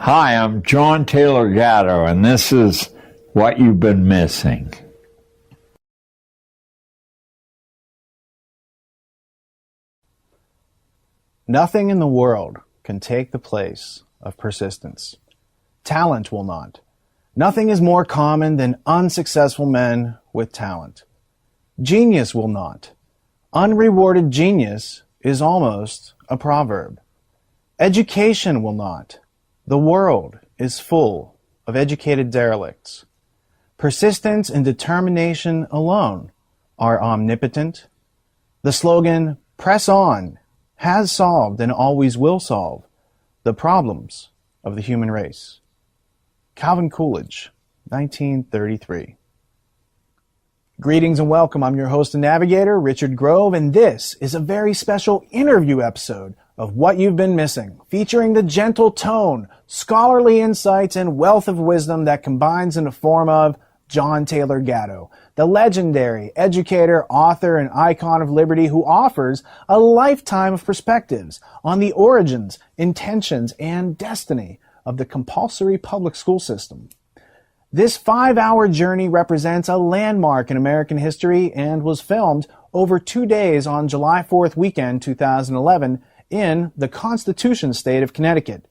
Hi, I'm John Taylor Gatto, and this is What You've Been Missing. Nothing in the world can take the place of persistence. Talent will not. Nothing is more common than unsuccessful men with talent. Genius will not. Unrewarded genius is almost a proverb. Education will not. The world is full of educated derelicts. Persistence and determination alone are omnipotent. The slogan, "Press on," has solved and always will solve the problems of the human race. Calvin Coolidge, 1933. Greetings and welcome. I'm your host and navigator, Richard Grove, and this is a very special interview episode of What You've Been Missing, featuring the gentle tone, scholarly insights, and wealth of wisdom that combines in the form of John Taylor Gatto, the legendary educator, author, and icon of liberty who offers a lifetime of perspectives on the origins, intentions, and destiny of the compulsory public school system. This 5-hour journey represents a landmark in American history and was filmed over 2 days on July 4th weekend 2011 in the Constitution state of Connecticut.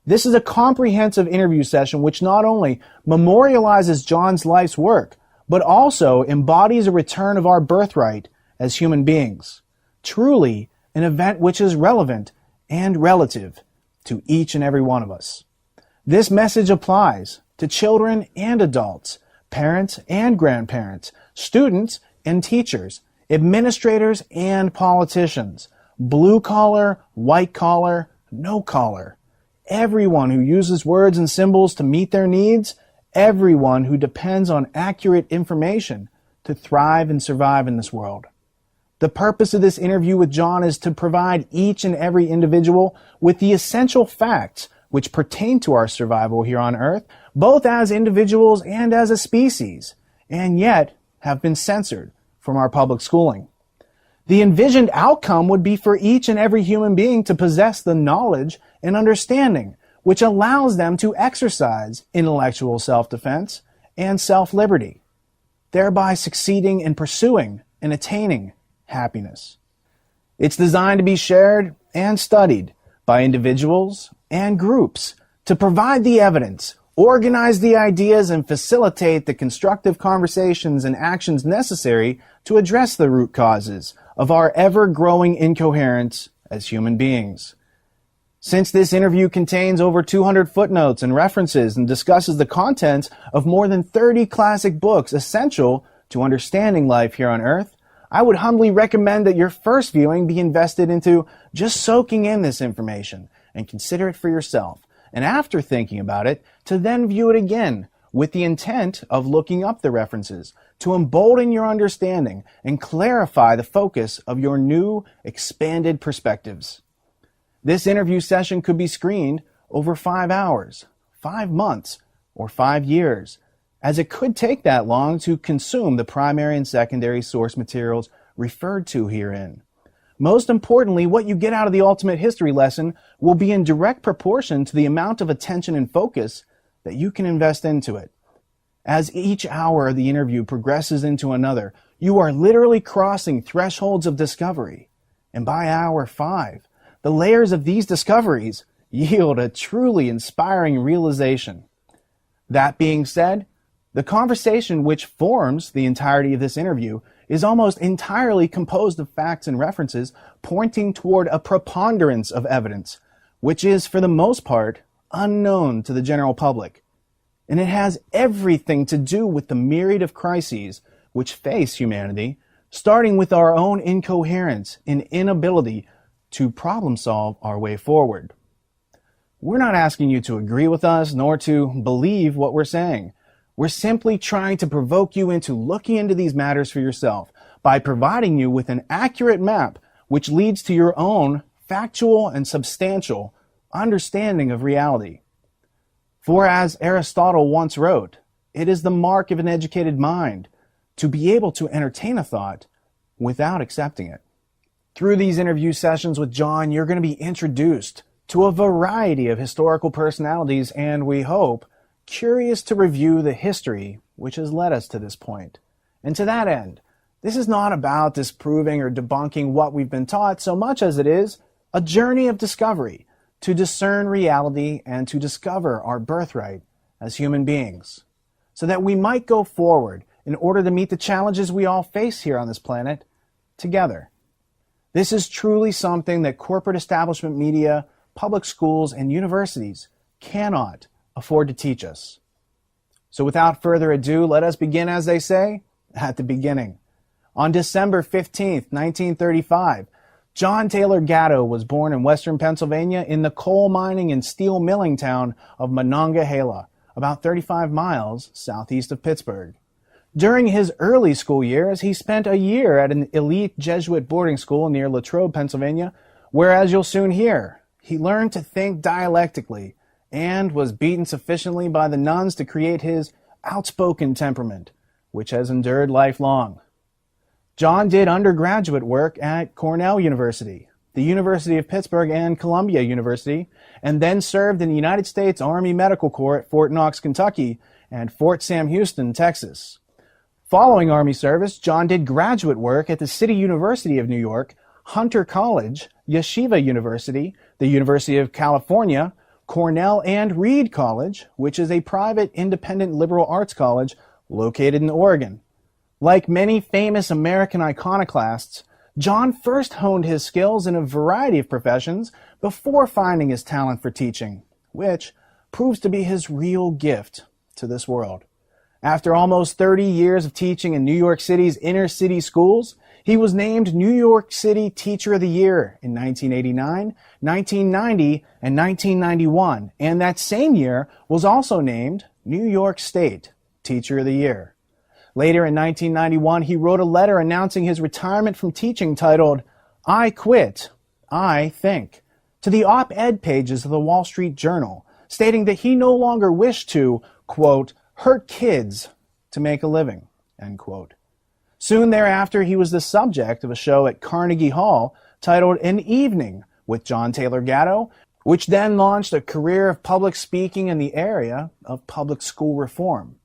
This is a comprehensive interview session which not only memorializes John's life's work, but also embodies a return of our birthright as human beings. Truly an event which is relevant and relative to each and every one of us. This message applies to children and adults, parents and grandparents, students and teachers, administrators and politicians, blue collar, white collar, no collar. Everyone who uses words and symbols to meet their needs, everyone who depends on accurate information to thrive and survive in this world. The purpose of this interview with John is to provide each and every individual with the essential facts which pertain to our survival here on Earth, both as individuals and as a species, and yet have been censored from our public schooling. The envisioned outcome would be for each and every human being to possess the knowledge and understanding which allows them to exercise intellectual self-defense and self-liberty, thereby succeeding in pursuing and attaining happiness. It's designed to be shared and studied by individuals and groups to provide the evidence, organize the ideas, and facilitate the constructive conversations and actions necessary to address the root causes of our ever-growing incoherence as human beings. Since this interview contains over 200 footnotes and references and discusses the contents of more than 30 classic books essential to understanding life here on Earth, I would humbly recommend that your first viewing be invested into just soaking in this information and consider it for yourself, and after thinking about it, to then view it again with the intent of looking up the references to embolden your understanding and clarify the focus of your new, expanded perspectives. This interview session could be screened over 5 hours, 5 months, or 5 years, as it could take that long to consume the primary and secondary source materials referred to herein. Most importantly, what you get out of the ultimate history lesson will be in direct proportion to the amount of attention and focus that you can invest into it. As each hour of the interview progresses into another, you are literally crossing thresholds of discovery. And by hour 5, the layers of these discoveries yield a truly inspiring realization. That being said, the conversation which forms the entirety of this interview is almost entirely composed of facts and references pointing toward a preponderance of evidence, which is, for the most part, unknown to the general public. And it has everything to do with the myriad of crises which face humanity, starting with our own incoherence and inability to problem solve our way forward. We're not asking you to agree with us nor to believe what we're saying. We're simply trying to provoke you into looking into these matters for yourself by providing you with an accurate map which leads to your own factual and substantial understanding of reality. For as Aristotle once wrote, it is the mark of an educated mind to be able to entertain a thought without accepting it. Through these interview sessions with John, you're going to be introduced to a variety of historical personalities and, we hope, curious to review the history which has led us to this point. And to that end, this is not about disproving or debunking what we've been taught so much as it is a journey of discovery to discern reality and to discover our birthright as human beings, so that we might go forward in order to meet the challenges we all face here on this planet together. This is truly something that corporate establishment media, public schools, and universities cannot afford to teach us. So without further ado, let us begin, as they say, at the beginning. On December 15th, 1935, John Taylor Gatto was born in western Pennsylvania in the coal mining and steel milling town of Monongahela, about 35 miles southeast of Pittsburgh. During his early school years, he spent a year at an elite Jesuit boarding school near Latrobe, Pennsylvania, where, as you'll soon hear, he learned to think dialectically and was beaten sufficiently by the nuns to create his outspoken temperament, which has endured lifelong. John did undergraduate work at Cornell University, the University of Pittsburgh, and Columbia University, and then served in the United States Army Medical Corps at Fort Knox, Kentucky, and Fort Sam Houston, Texas. Following Army service, John did graduate work at the City University of New York, Hunter College, Yeshiva University, the University of California, Cornell, and Reed College, which is a private independent liberal arts college located in Oregon. Like many famous American iconoclasts, John first honed his skills in a variety of professions before finding his talent for teaching, which proves to be his real gift to this world. After almost 30 years of teaching in New York City's inner city schools, he was named New York City Teacher of the Year in 1989, 1990, and 1991, and that same year was also named New York State Teacher of the Year. Later in 1991, he wrote a letter announcing his retirement from teaching titled, "I Quit, I Think," to the op-ed pages of the Wall Street Journal, stating that he no longer wished to, quote, hurt kids to make a living, end quote. Soon thereafter, he was the subject of a show at Carnegie Hall titled An Evening with John Taylor Gatto, which then launched a career of public speaking in the area of public school reform.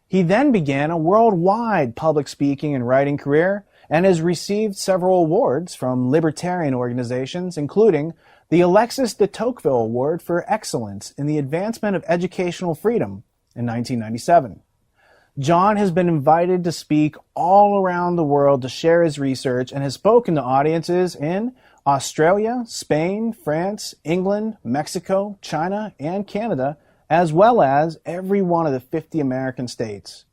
He then began a worldwide public speaking and writing career and has received several awards from libertarian organizations, including the Alexis de Tocqueville Award for Excellence in the Advancement of Educational Freedom in 1997. John has been invited to speak all around the world to share his research and has spoken to audiences in Australia, Spain, France, England, Mexico, China, and Canada, as well as every one of the 50 American states.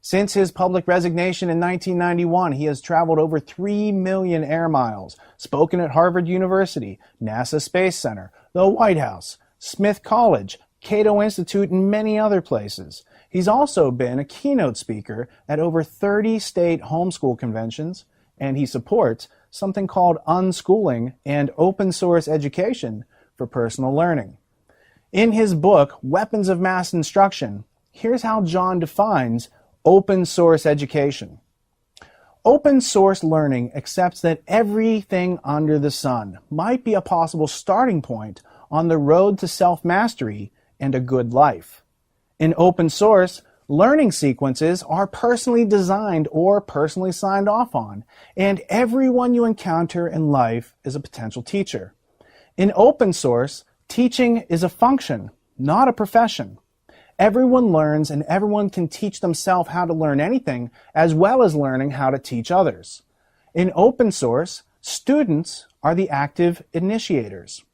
Since his public resignation in 1991, he has traveled over 3 million air miles, spoken at Harvard University, NASA Space Center, the White House, Smith College, Cato Institute, and many other places. He's also been a keynote speaker at over 30 state homeschool conventions, and he supports something called unschooling and open source education for personal learning. In his book, Weapons of Mass Instruction, here's how John defines open source education. Open source learning accepts that everything under the sun might be a possible starting point on the road to self-mastery and a good life. In open source, learning sequences are personally designed or personally signed off on, and everyone you encounter in life is a potential teacher. In open source, teaching is a function, not a profession. Everyone learns and everyone can teach themselves how to learn anything, as well as learning how to teach others. In open source, students are the active initiators.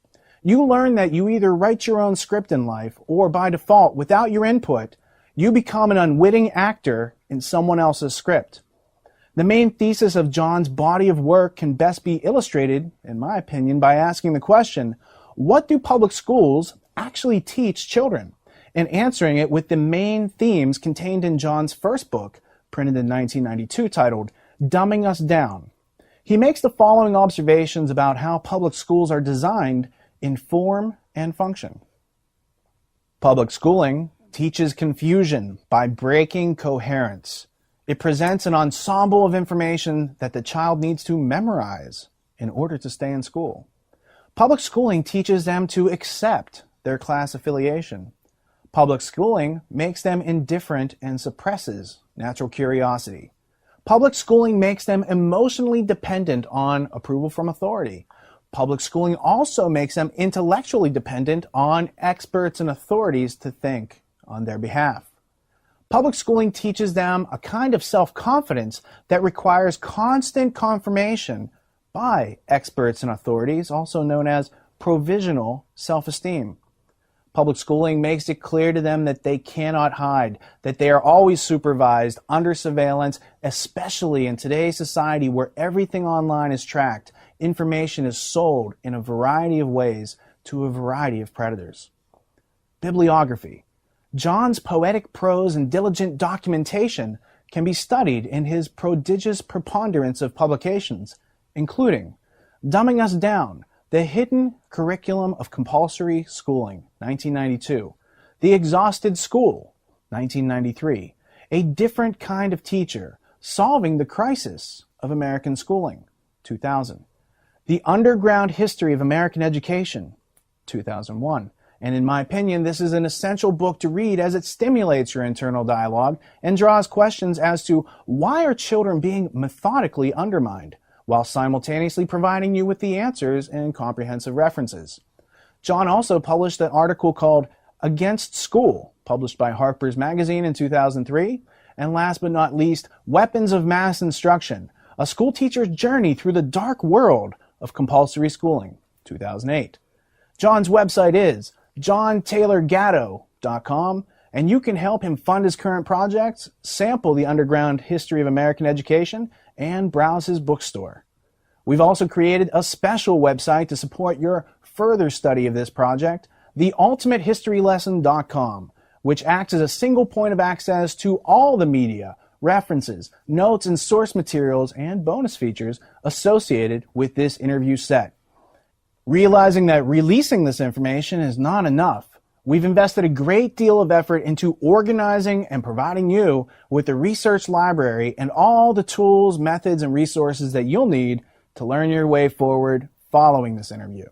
You learn that you either write your own script in life, or by default, without your input, you become an unwitting actor in someone else's script. The main thesis of John's body of work can best be illustrated, in my opinion, by asking the question, what do public schools actually teach children? And answering it with the main themes contained in John's first book, printed in 1992, titled Dumbing Us Down. He makes the following observations about how public schools are designed in form and function. Public schooling teaches confusion by breaking coherence. It presents an ensemble of information that the child needs to memorize in order to stay in school. Public schooling teaches them to accept their class affiliation. Public schooling makes them indifferent and suppresses natural curiosity. Public schooling makes them emotionally dependent on approval from authority. Public schooling also makes them intellectually dependent on experts and authorities to think on their behalf. Public schooling teaches them a kind of self-confidence that requires constant confirmation by experts and authorities, also known as provisional self-esteem. Public schooling makes it clear to them that they cannot hide, that they are always supervised, under surveillance, especially in today's society where everything online is tracked. Information is sold in a variety of ways to a variety of predators. Bibliography. John's poetic prose and diligent documentation can be studied in his prodigious preponderance of publications, including Dumbing Us Down, The Hidden Curriculum of Compulsory Schooling, 1992, The Exhausted School, 1993, A Different Kind of Teacher, Solving the Crisis of American Schooling, 2000, The Underground History of American Education, 2001. And in my opinion, this is an essential book to read as it stimulates your internal dialogue and draws questions as to why are children being methodically undermined, while simultaneously providing you with the answers and comprehensive references. John also published an article called Against School, published by Harper's Magazine in 2003, and last but not least, Weapons of Mass Instruction, A School Teacher's Journey Through the Dark World of Compulsory Schooling, 2008. John's website is JohnTaylorGatto.com, and you can help him fund his current projects, sample the underground history of American education, and browse his bookstore. We've also created a special website to support your further study of this project, theultimatehistorylesson.com, which acts as a single point of access to all the media, references, notes, and source materials and bonus features associated with this interview set. Realizing that releasing this information is not enough, we've invested a great deal of effort into organizing and providing you with a research library and all the tools, methods, and resources that you'll need to learn your way forward following this interview.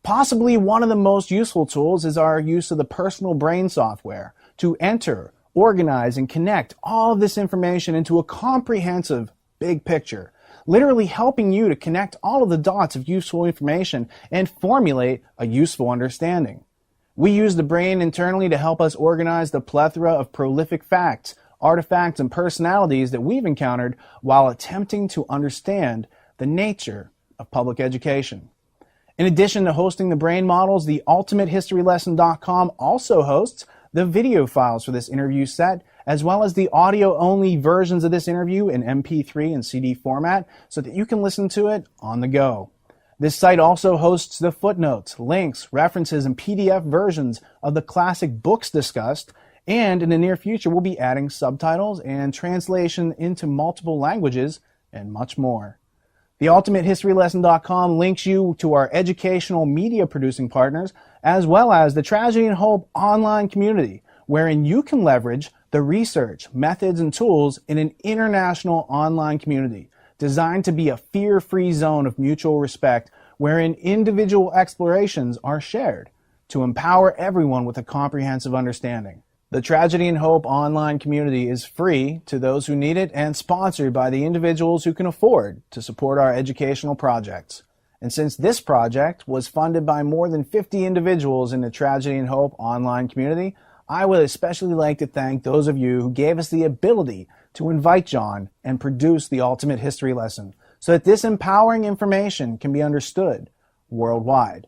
Possibly one of the most useful tools is our use of the personal brain software to enter, organize, and connect all of this information into a comprehensive big picture, literally helping you to connect all of the dots of useful information and formulate a useful understanding. We use the brain internally to help us organize the plethora of prolific facts, artifacts, and personalities that we've encountered while attempting to understand the nature of public education. In addition to hosting the brain models, the ultimatehistorylesson.com also hosts the video files for this interview set, as well as the audio-only versions of this interview in MP3 and CD format so that you can listen to it on the go. This site also hosts the footnotes, links, references, and PDF versions of the classic books discussed, and in the near future we'll be adding subtitles and translation into multiple languages and much more. TheUltimateHistoryLesson.com links you to our educational media producing partners, as well as the Tragedy and Hope online community, wherein you can leverage the research, methods, and tools in an international online community designed to be a fear-free zone of mutual respect, wherein individual explorations are shared to empower everyone with a comprehensive understanding. The Tragedy and Hope online community is free to those who need it and sponsored by the individuals who can afford to support our educational projects. And since this project was funded by more than 50 individuals in the Tragedy and Hope online community, I would especially like to thank those of you who gave us the ability to invite John and produce the Ultimate History Lesson so that this empowering information can be understood worldwide.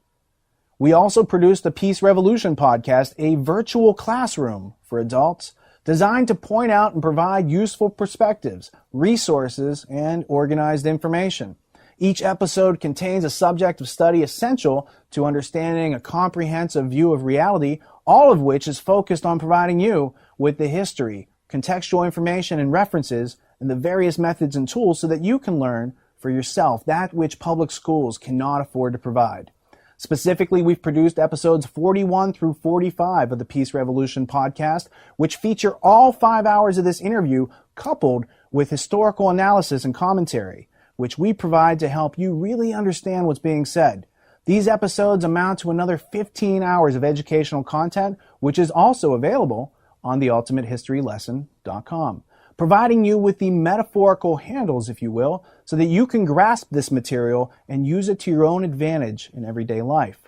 We also produced the Peace Revolution podcast, a virtual classroom for adults designed to point out and provide useful perspectives, resources, and organized information. Each episode contains a subject of study essential to understanding a comprehensive view of reality, all of which is focused on providing you with the history, contextual information and references, and the various methods and tools so that you can learn for yourself that which public schools cannot afford to provide. Specifically, we've produced episodes 41 through 45 of the Peace Revolution podcast, which feature all 5 hours of this interview coupled with historical analysis and commentary, which we provide to help you really understand what's being said. These episodes amount to another 15 hours of educational content, which is also available on theultimatehistorylesson.com, providing you with the metaphorical handles, if you will, so that you can grasp this material and use it to your own advantage in everyday life.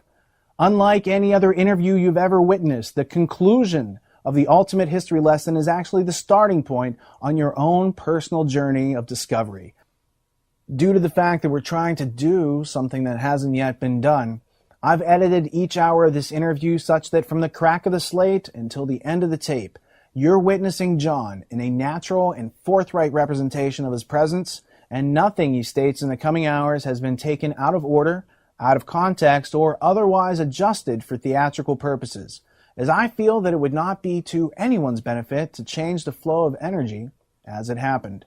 Unlike any other interview you've ever witnessed, the conclusion of the Ultimate History Lesson is actually the starting point on your own personal journey of discovery. Due to the fact that we're trying to do something that hasn't yet been done, I've edited each hour of this interview such that from the crack of the slate until the end of the tape, you're witnessing John in a natural and forthright representation of his presence, and nothing he states in the coming hours has been taken out of order, out of context, or otherwise adjusted for theatrical purposes, as I feel that it would not be to anyone's benefit to change the flow of energy as it happened.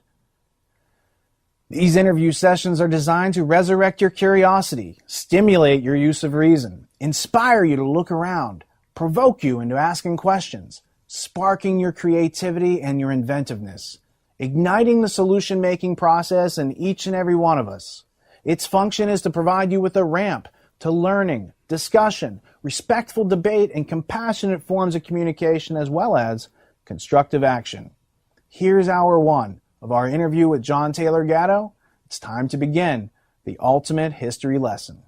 These interview sessions are designed to resurrect your curiosity, stimulate your use of reason, inspire you to look around, provoke you into asking questions, sparking your creativity and your inventiveness, igniting the solution-making process in each and every one of us. Its function is to provide you with a ramp to learning, discussion, respectful debate, and compassionate forms of communication, as well as constructive action. Here's hour one of our interview with John Taylor Gatto. It's time to begin the Ultimate History Lesson.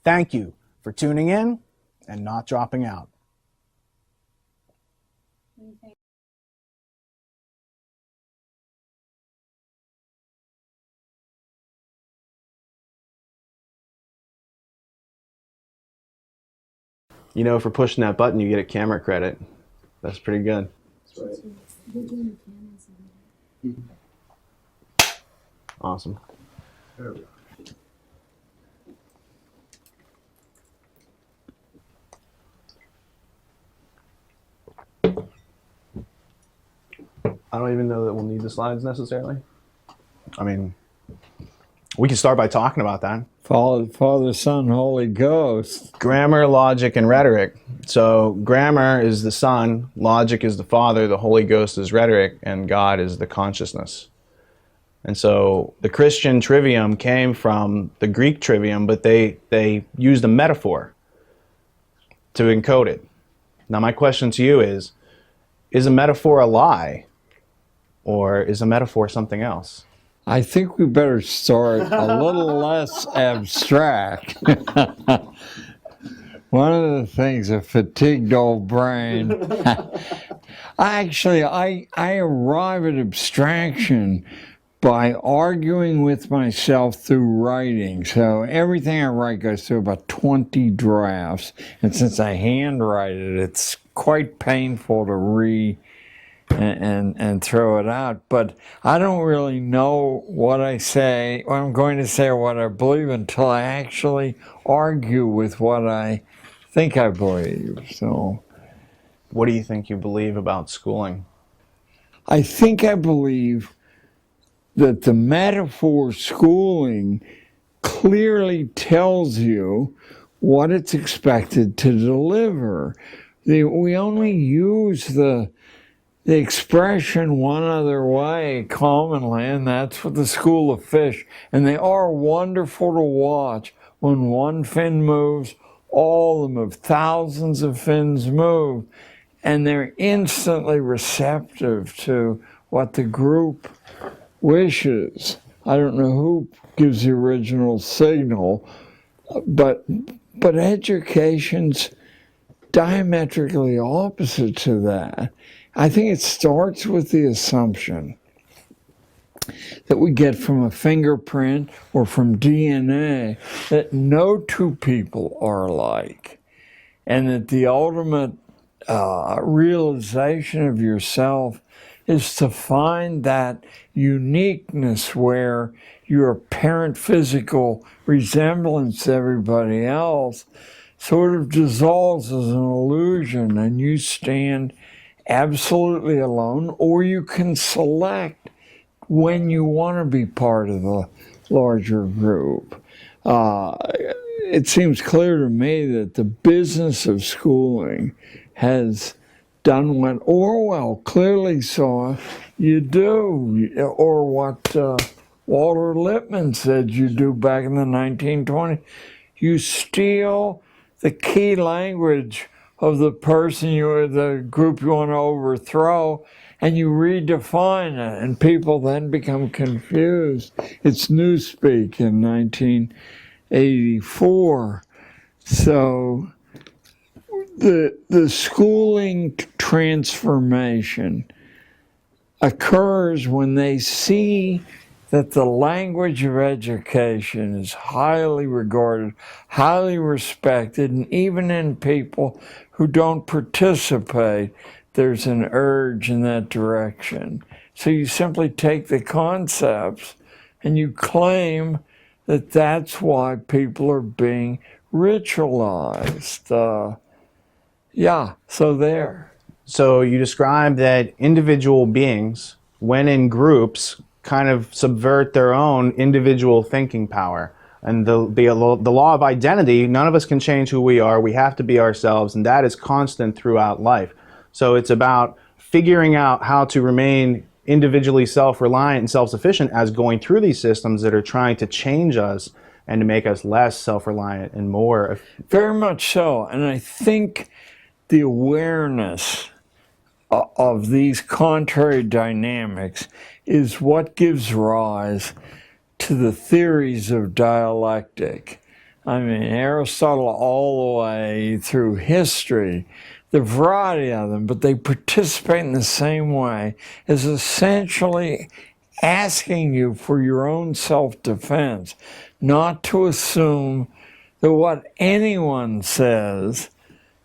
Thank you for tuning in and not dropping out. You know, for pushing that button, you get a camera credit. That's pretty good. Awesome. I don't even know that we'll need the slides necessarily. I mean, we can start by talking about that. Father, Son, Holy Ghost. Grammar, logic, and rhetoric. So grammar is the Son, logic is the Father, the Holy Ghost is rhetoric, and God is the consciousness. And so the Christian trivium came from the Greek trivium, but they used a metaphor to encode it. Now my question to you is a metaphor a lie? Or is a metaphor something else? I think we better start a little less abstract. One of the things, a fatigued old brain. I arrive at abstraction by arguing with myself through writing. So everything I write goes through about 20 drafts. And since I handwrite it, it's quite painful to read and throw it out. But I don't really know what I say, what I'm going to say, or what I believe until I actually argue with what I think I believe. So, what do you think you believe about schooling? I think I believe that the metaphor schooling clearly tells you what it's expected to deliver. We only use the expression one other way commonly, and that's with the school of fish. And they are wonderful to watch. When one fin moves, all of them move. Thousands of fins move. And they're instantly receptive to what the group wishes. I don't know who gives the original signal, but education's diametrically opposite to that. I think it starts with the assumption that we get from a fingerprint or from DNA that no two people are alike, and that the ultimate realization of yourself is to find that uniqueness where your apparent physical resemblance to everybody else sort of dissolves as an illusion, and you stand absolutely alone, or you can select when you want to be part of the larger group. It seems clear to me that the business of schooling has done what Orwell clearly saw you do, or what Walter Lippmann said you do back in the 1920s. You steal the key language of the person or the group you want to overthrow, and you redefine it, and people then become confused. It's Newspeak in 1984. So the schooling transformation occurs when they see that the language of education is highly regarded, highly respected, and even in people who don't participate, there's an urge in that direction. So you simply take the concepts and you claim that that's why people are being ritualized. So there. So you describe that individual beings, when in groups, kind of subvert their own individual thinking power. And the law of identity, none of us can change who we are. We have to be ourselves, and that is constant throughout life. So it's about figuring out how to remain individually self-reliant and self-sufficient as going through these systems that are trying to change us and to make us less self-reliant and more. Very much so. And I think the awareness of these contrary dynamics is what gives rise to the theories of dialectic. I mean, Aristotle all the way through history, the variety of them, but they participate in the same way as essentially asking you for your own self-defense, not to assume that what anyone says,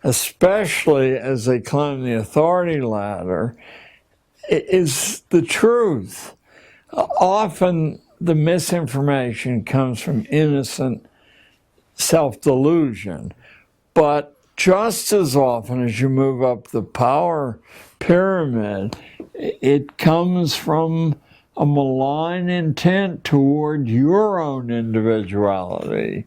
especially as they climb the authority ladder, is the truth. Often the misinformation comes from innocent self-delusion, but just as often as you move up the power pyramid, it comes from a malign intent toward your own individuality.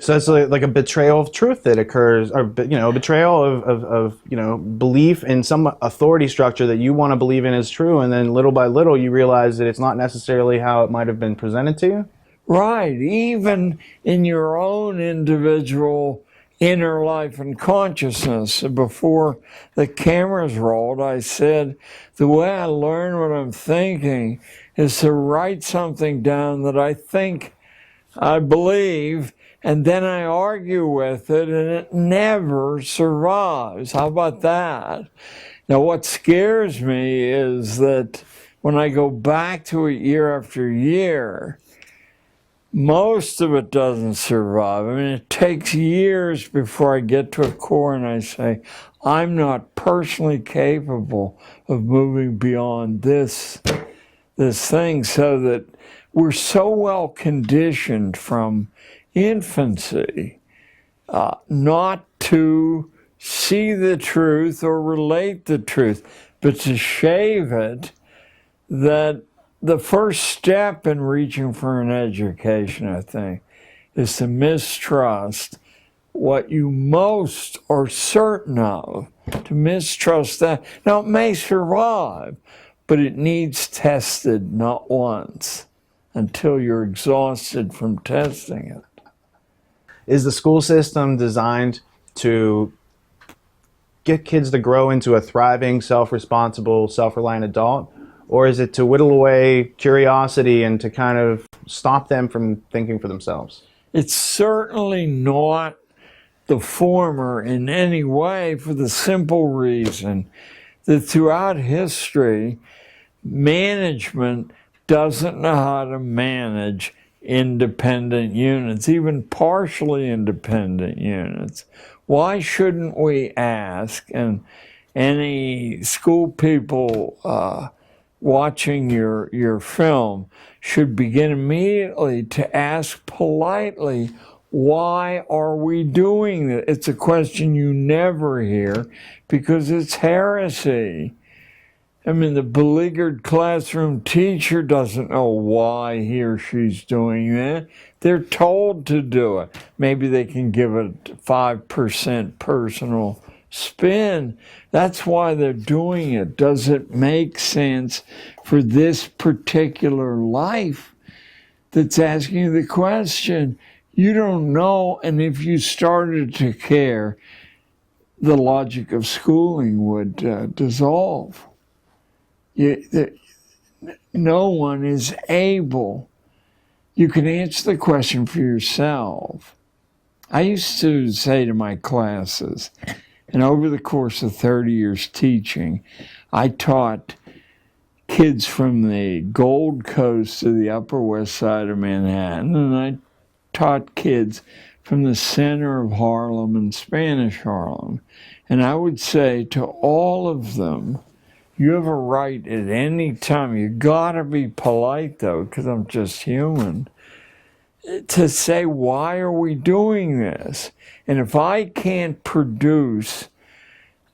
So it's like a betrayal of truth that occurs, or a betrayal of belief in some authority structure that you want to believe in is true, and then little by little you realize that it's not necessarily how it might have been presented to you. Right, even in your own individual inner life and consciousness. Before the cameras rolled, I said, the way I learn what I'm thinking is to write something down that I think I believe, and then I argue with it, and it never survives. How about that? Now, what scares me is that when I go back to it year after year, most of it doesn't survive. I mean, it takes years before I get to a core and I say, I'm not personally capable of moving beyond this thing, so that we're so well conditioned from infancy not to see the truth or relate the truth, but to shave it, that the first step in reaching for an education, I think, is to mistrust what you most are certain of, to mistrust that. Now, it may survive, but it needs tested not once, until you're exhausted from testing it. Is the school system designed to get kids to grow into a thriving, self-responsible, self-reliant adult? Or is it to whittle away curiosity and to kind of stop them from thinking for themselves? It's certainly not the former in any way, for the simple reason that throughout history, management doesn't know how to manage independent units, even partially independent units. Why shouldn't we ask, and any school people watching your film should begin immediately to ask politely, why are we doing this? It's a question you never hear because it's heresy. I mean, the beleaguered classroom teacher doesn't know why he or she's doing that. They're told to do it. Maybe they can give it 5% personal spin. That's why they're doing it. Does it make sense for this particular life that's asking you the question? You don't know, and if you started to care, the logic of schooling would dissolve. No one is able. You can answer the question for yourself. I used to say to my classes, and over the course of 30 years teaching, I taught kids from the Gold Coast to the Upper West Side of Manhattan, and I taught kids from the center of Harlem and Spanish Harlem. And I would say to all of them, you have a right at any time, you gotta be polite though, because I'm just human, to say, why are we doing this? And if I can't produce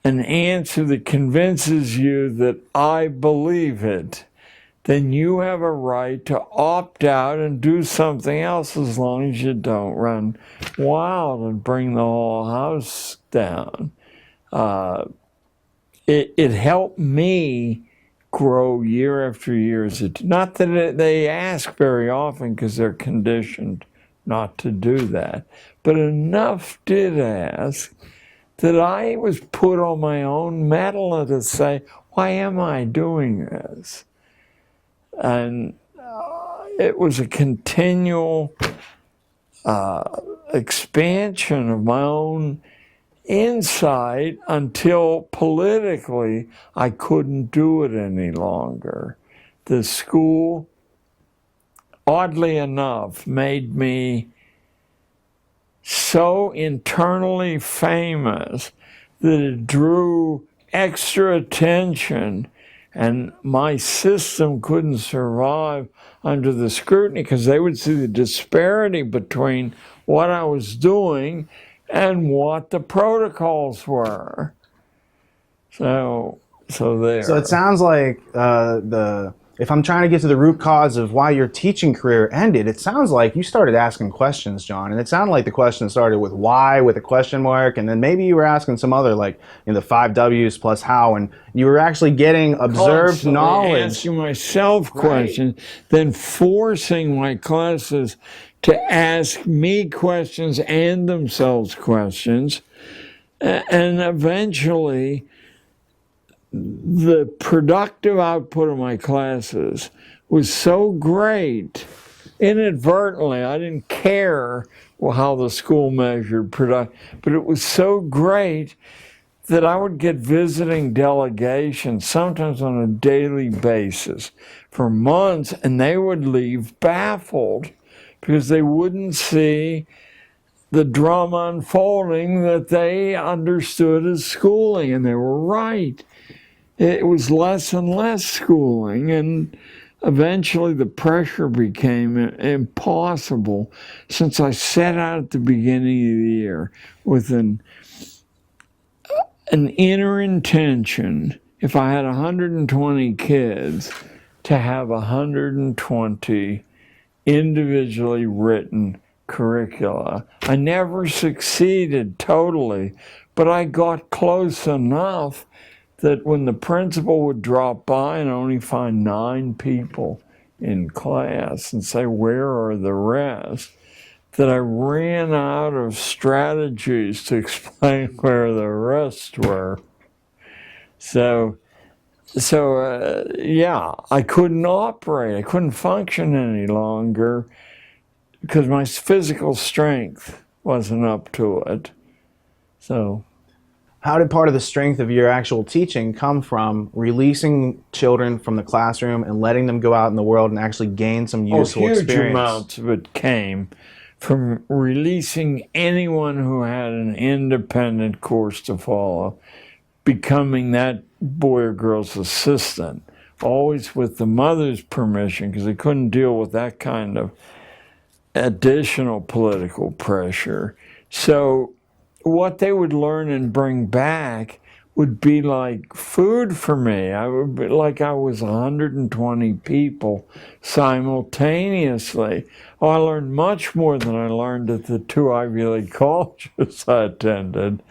an answer that convinces you that I believe it, then you have a right to opt out and do something else, as long as you don't run wild and bring the whole house down. It helped me grow year after year. Not that they ask very often, because they're conditioned not to do that, but enough did ask that I was put on my own mettle to say, why am I doing this? And it was a continual expansion of my own insight until politically I couldn't do it any longer. The school, oddly enough, made me so internally famous that it drew extra attention, and my system couldn't survive under the scrutiny, because they would see the disparity between what I was doing and what the protocols were. So there. So it sounds like if I'm trying to get to the root cause of why your teaching career ended, it sounds like you started asking questions, John. And it sounded like the question started with why, with a question mark, and then maybe you were asking some other, like, the 5 W's plus how, and you were actually getting observed Constantly knowledge. asking myself questions, then forcing my classes to ask me questions and themselves questions, and eventually the productive output of my classes was so great, inadvertently, I didn't care how the school measured product, but it was so great that I would get visiting delegations, sometimes on a daily basis, for months, and they would leave baffled because they wouldn't see the drama unfolding that they understood as schooling, and they were right. It was less and less schooling, and eventually the pressure became impossible, since I set out at the beginning of the year with an inner intention, if I had 120 kids, to have 120 individually written curricula. I never succeeded totally, but I got close enough that when the principal would drop by and only find 9 people in class and say, where are the rest, that I ran out of strategies to explain where the rest were. So yeah, I couldn't operate. I couldn't function any longer because my physical strength wasn't up to it. So how did part of the strength of your actual teaching come from releasing children from the classroom and letting them go out in the world and actually gain some useful experience? Huge amounts of it came from releasing anyone who had an independent course to follow, becoming that boy or girl's assistant, always with the mother's permission, because they couldn't deal with that kind of additional political pressure. So what they would learn and bring back would be like food for me. I would be like I was 120 people simultaneously. Oh, I learned much more than I learned at the 2 Ivy League colleges I attended.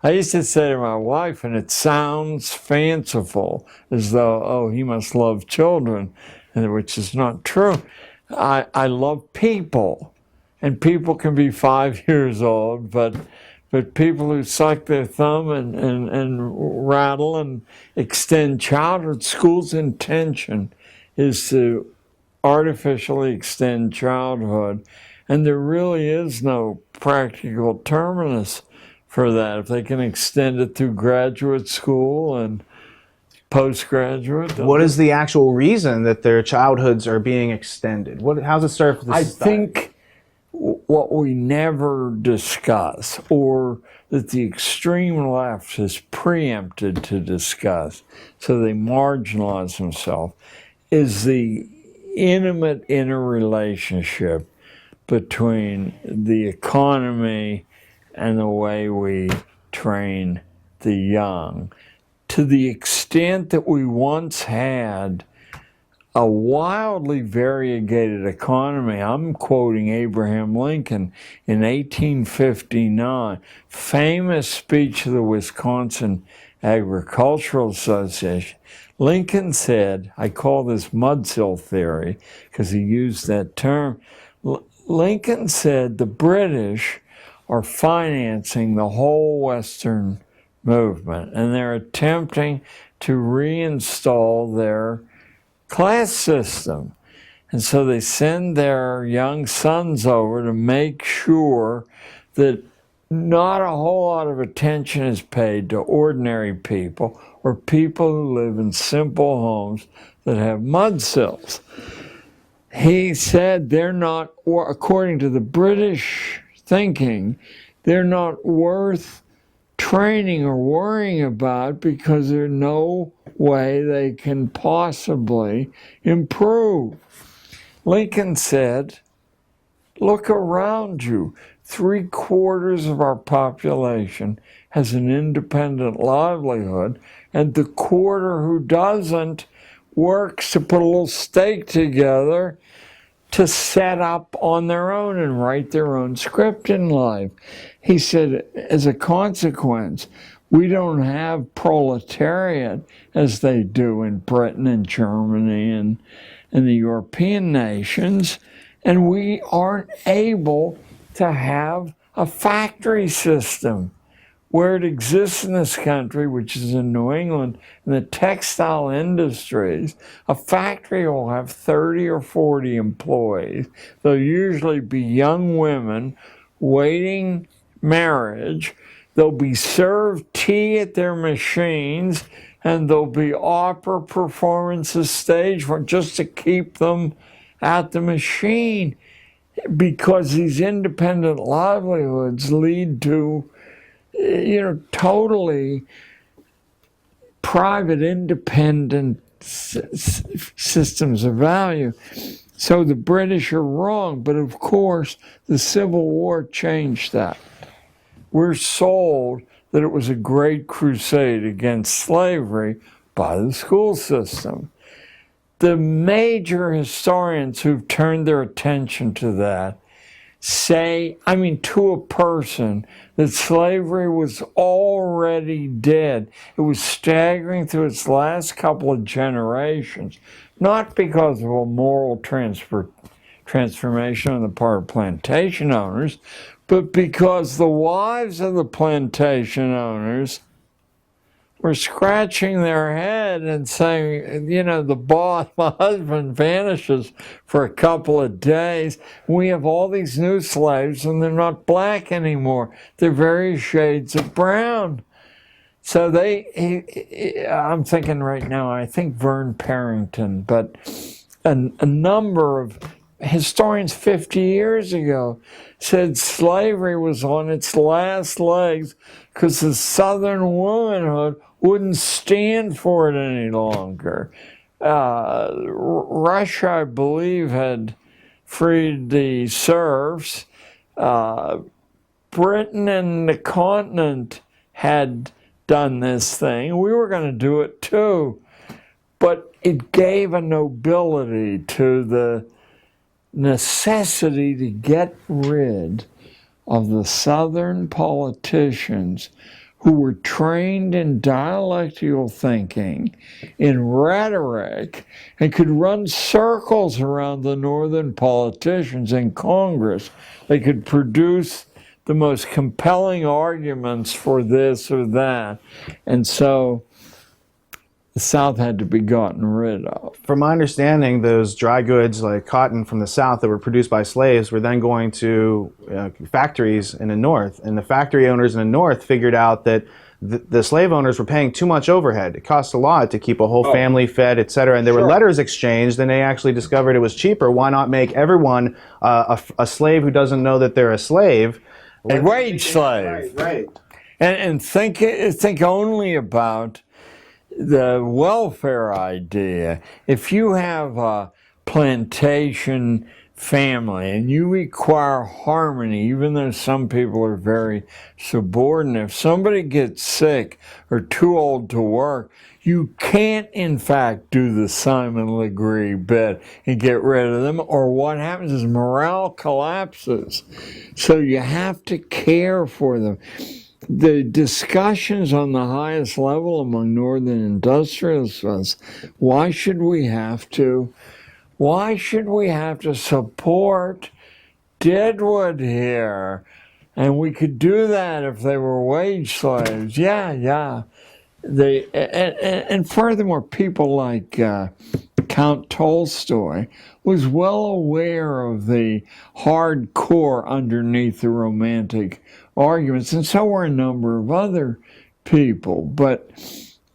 I used to say to my wife, and it sounds fanciful, as though, oh, he must love children, which is not true. I love people. and people can be 5 years old, but people who suck their thumb and rattle and extend childhood, school's intention is to artificially extend childhood, and there really is no practical terminus for that. If they can extend it through graduate school and postgraduate. What is the actual reason that their childhoods are being extended? How's it serve the society? I think what we never discuss, or that the extreme left has preempted to discuss, so they marginalize themselves, is the intimate interrelationship between the economy and the way we train the young. To the extent that we once had a wildly variegated economy. I'm quoting Abraham Lincoln in 1859, famous speech of the Wisconsin Agricultural Association. Lincoln said, I call this mudsill theory because he used that term. Lincoln said the British are financing the whole Western movement, and they're attempting to reinstall their class system. And so they send their young sons over to make sure that not a whole lot of attention is paid to ordinary people or people who live in simple homes that have mud sills. He said they're not, according to the British thinking, they're not worth training or worrying about because there's no way they can possibly improve. Lincoln said, look around you. 3/4 of our population has an independent livelihood, and the quarter who doesn't works to put a little stake together to set up on their own and write their own script in life. He said, as a consequence, we don't have proletariat as they do in Britain and Germany and the European nations, and we aren't able to have a factory system where it exists in this country, which is in New England, in the textile industries. A factory will have 30 or 40 employees. They'll usually be young women waiting marriage. They'll be served tea at their machines, and there'll be opera performances staged just to keep them at the machine, because these independent livelihoods lead to totally private, independent systems of value. So the British are wrong, but of course the Civil War changed that. We're sold that it was a great crusade against slavery by the school system. The major historians who've turned their attention to that say, to a person, that slavery was already dead. It was staggering through its last couple of generations, not because of a moral transformation on the part of plantation owners, but because the wives of the plantation owners were scratching their head and saying, the boss, my husband, vanishes for a couple of days. We have all these new slaves, and they're not black anymore. They're various shades of brown. So I'm thinking right now, I think Vern Parrington, but a number of historians 50 years ago said slavery was on its last legs because the Southern womanhood wouldn't stand for it any longer. Russia, I believe, had freed the serfs. Britain and the continent had done this thing. We were going to do it too. But it gave a nobility to the necessity to get rid of the Southern politicians who were trained in dialectical thinking, in rhetoric, and could run circles around the northern politicians in Congress. They could produce the most compelling arguments for this or that. And so the South had to be gotten rid of. From my understanding, those dry goods like cotton from the South that were produced by slaves were then going to factories in the North. And the factory owners in the North figured out that the slave owners were paying too much overhead. It cost a lot to keep a whole family fed, etc. And there were letters exchanged, and they actually discovered it was cheaper. Why not make everyone a slave who doesn't know that they're a slave? A wage slave. Right. And think only about the welfare idea. If you have a plantation family and you require harmony, even though some people are very subordinate, if somebody gets sick or too old to work, you can't in fact do the Simon Legree bit and get rid of them, or what happens is morale collapses. So you have to care for them. The discussions on the highest level among northern industrialists was, why should we have to support Deadwood here? And we could do that if they were wage slaves. Yeah. And furthermore, people like Count Tolstoy was well aware of the hardcore underneath the romantic arguments, and so were a number of other people. But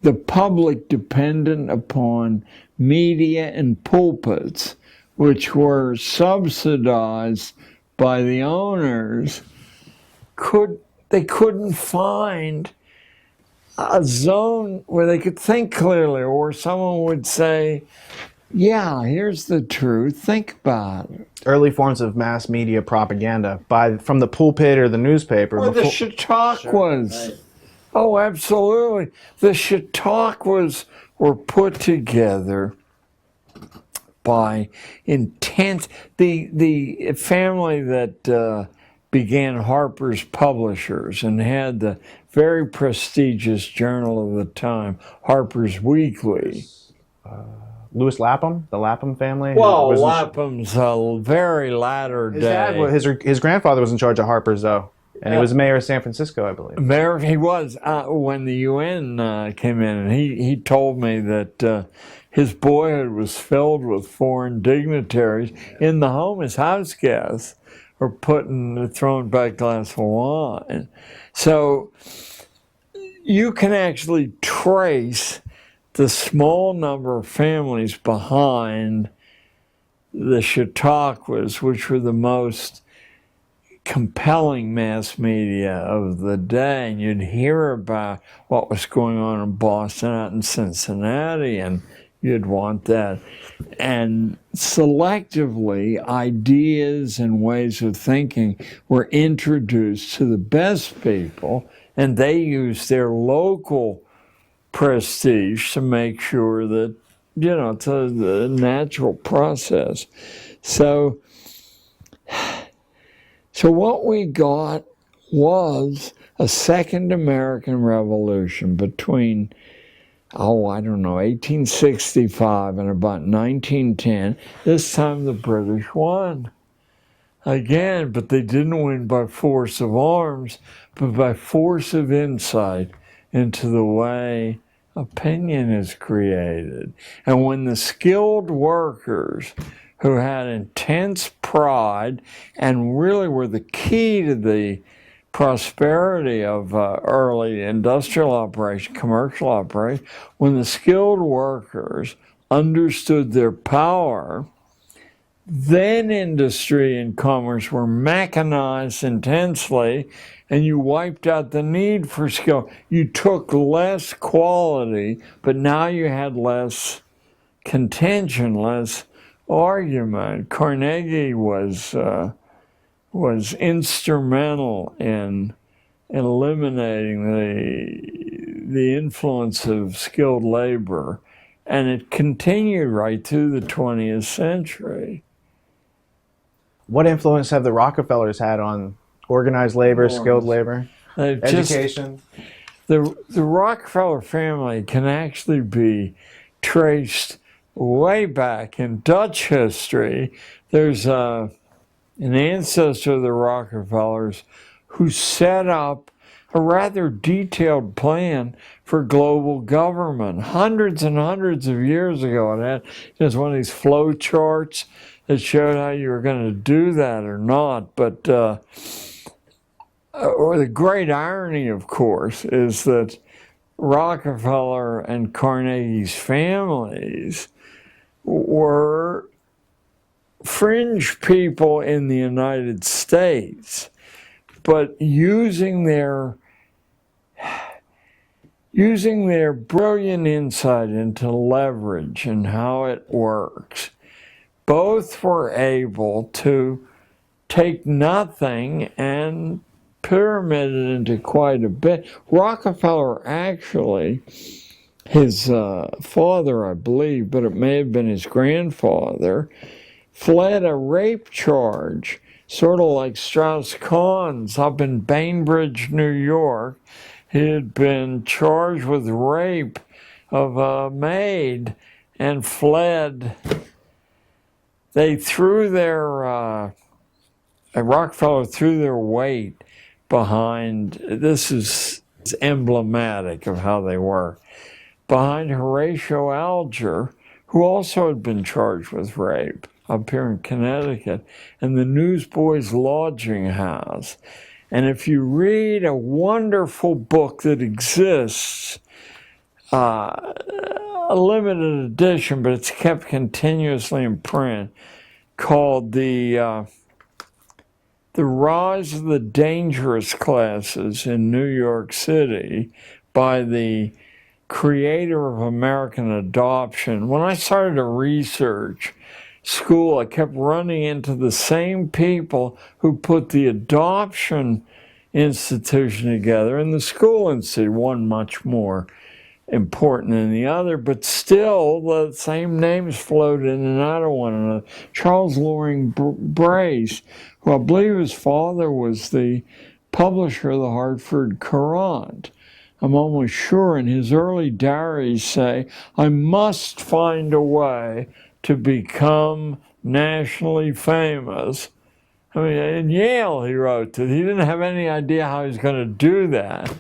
the public, dependent upon media and pulpits, which were subsidized by the owners, they couldn't find a zone where they could think clearly, or someone would say, yeah, here's the truth, think about it. Early forms of mass media propaganda from the pulpit or the newspaper. Or the Chautauquas. Sure, right. Oh, absolutely. The Chautauquas were put together by intense... The family that began Harper's Publishers and had the very prestigious journal of the time, Harper's Weekly. Louis Lapham, the Lapham family? Well, Lapham's a very latter day. His grandfather was in charge of Harper's, though. And he was mayor of San Francisco, I believe. Mayor, he was when the UN came in, and he told me that his boyhood was filled with foreign dignitaries in the home as house guests, or throwing back a glass of wine. So you can actually trace the small number of families behind the Chautauquas, which were the most compelling mass media of the day. And you'd hear about what was going on in Boston, out in Cincinnati, and you'd want that. And selectively, ideas and ways of thinking were introduced to the best people, and they used their local prestige to make sure that, it's a natural process. So what we got was a second American Revolution between, 1865 and about 1910. This time the British won again, but they didn't win by force of arms, but by force of insight into the way opinion is created. And when the skilled workers who had intense pride and really were the key to the prosperity of early industrial operation, commercial operation, when the skilled workers understood their power, then industry and commerce were mechanized intensely, and you wiped out the need for skill. You took less quality, but now you had less contention, less argument. Carnegie was instrumental in eliminating the influence of skilled labor, and it continued right through the 20th century. What influence have the Rockefellers had on organized labor, skilled labor, education? the Rockefeller family can actually be traced way back in Dutch history. There's an ancestor of the Rockefellers who set up a rather detailed plan for global government hundreds and hundreds of years ago. It had just one of these flow charts that showed how you were going to do that or not. But or the great irony, of course, is that Rockefeller and Carnegie's families were fringe people in the United States, but using their brilliant insight into leverage and how it works, both were able to take nothing and pyramid it into quite a bit. Rockefeller actually, his father, I believe, but it may have been his grandfather, fled a rape charge, sort of like Strauss-Kahn's up in Bainbridge, New York. He had been charged with rape of a maid and fled. They threw Rockefeller threw their weight behind, this is emblematic of how they were, behind Horatio Alger, who also had been charged with rape up here in Connecticut, and the Newsboys Lodging House. And if you read a wonderful book that exists, a limited edition, but it's kept continuously in print, called The Rise of the Dangerous Classes in New York City by the creator of American adoption. When I started to research school, I kept running into the same people who put the adoption institution together and the school institute, one much more important than the other, but still the same names float in and out of one another. Charles Loring Brace, who I believe his father was the publisher of the Hartford Courant. I'm almost sure in his early diaries say, I must find a way to become nationally famous. I mean, in Yale he wrote that he didn't have any idea how he was going to do that.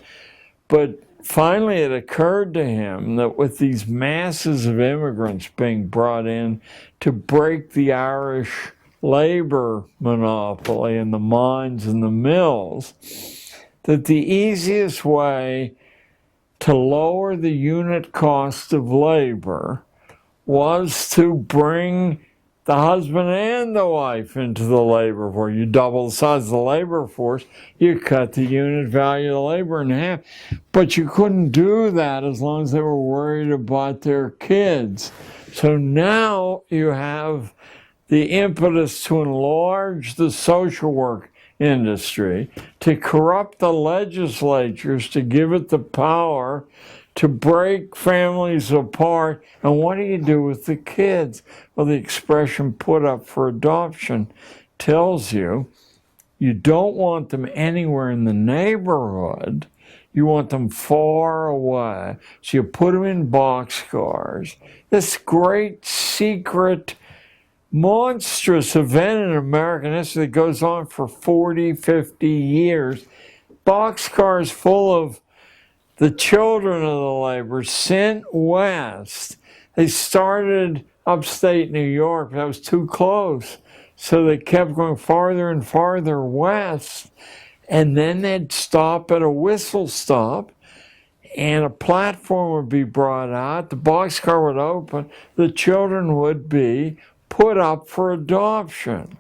But finally it occurred to him that with these masses of immigrants being brought in to break the Irish labor monopoly in the mines and the mills, that the easiest way to lower the unit cost of labor was to bring the husband and the wife into the labor force. You double the size of the labor force, you cut the unit value of the labor in half. But you couldn't do that as long as they were worried about their kids. So now you have the impetus to enlarge the social work industry, to corrupt the legislatures, to give it the power to break families apart. And what do you do with the kids? Well, the expression put up for adoption tells you you don't want them anywhere in the neighborhood. You want them far away. So you put them in boxcars. This great secret monstrous event in American history that goes on for 40, 50 years. Boxcars full of the children of the labor sent west. They started upstate New York, but that was too close. So they kept going farther and farther west. And then they'd stop at a whistle stop and a platform would be brought out. The boxcar would open. The children would be put up for adoption.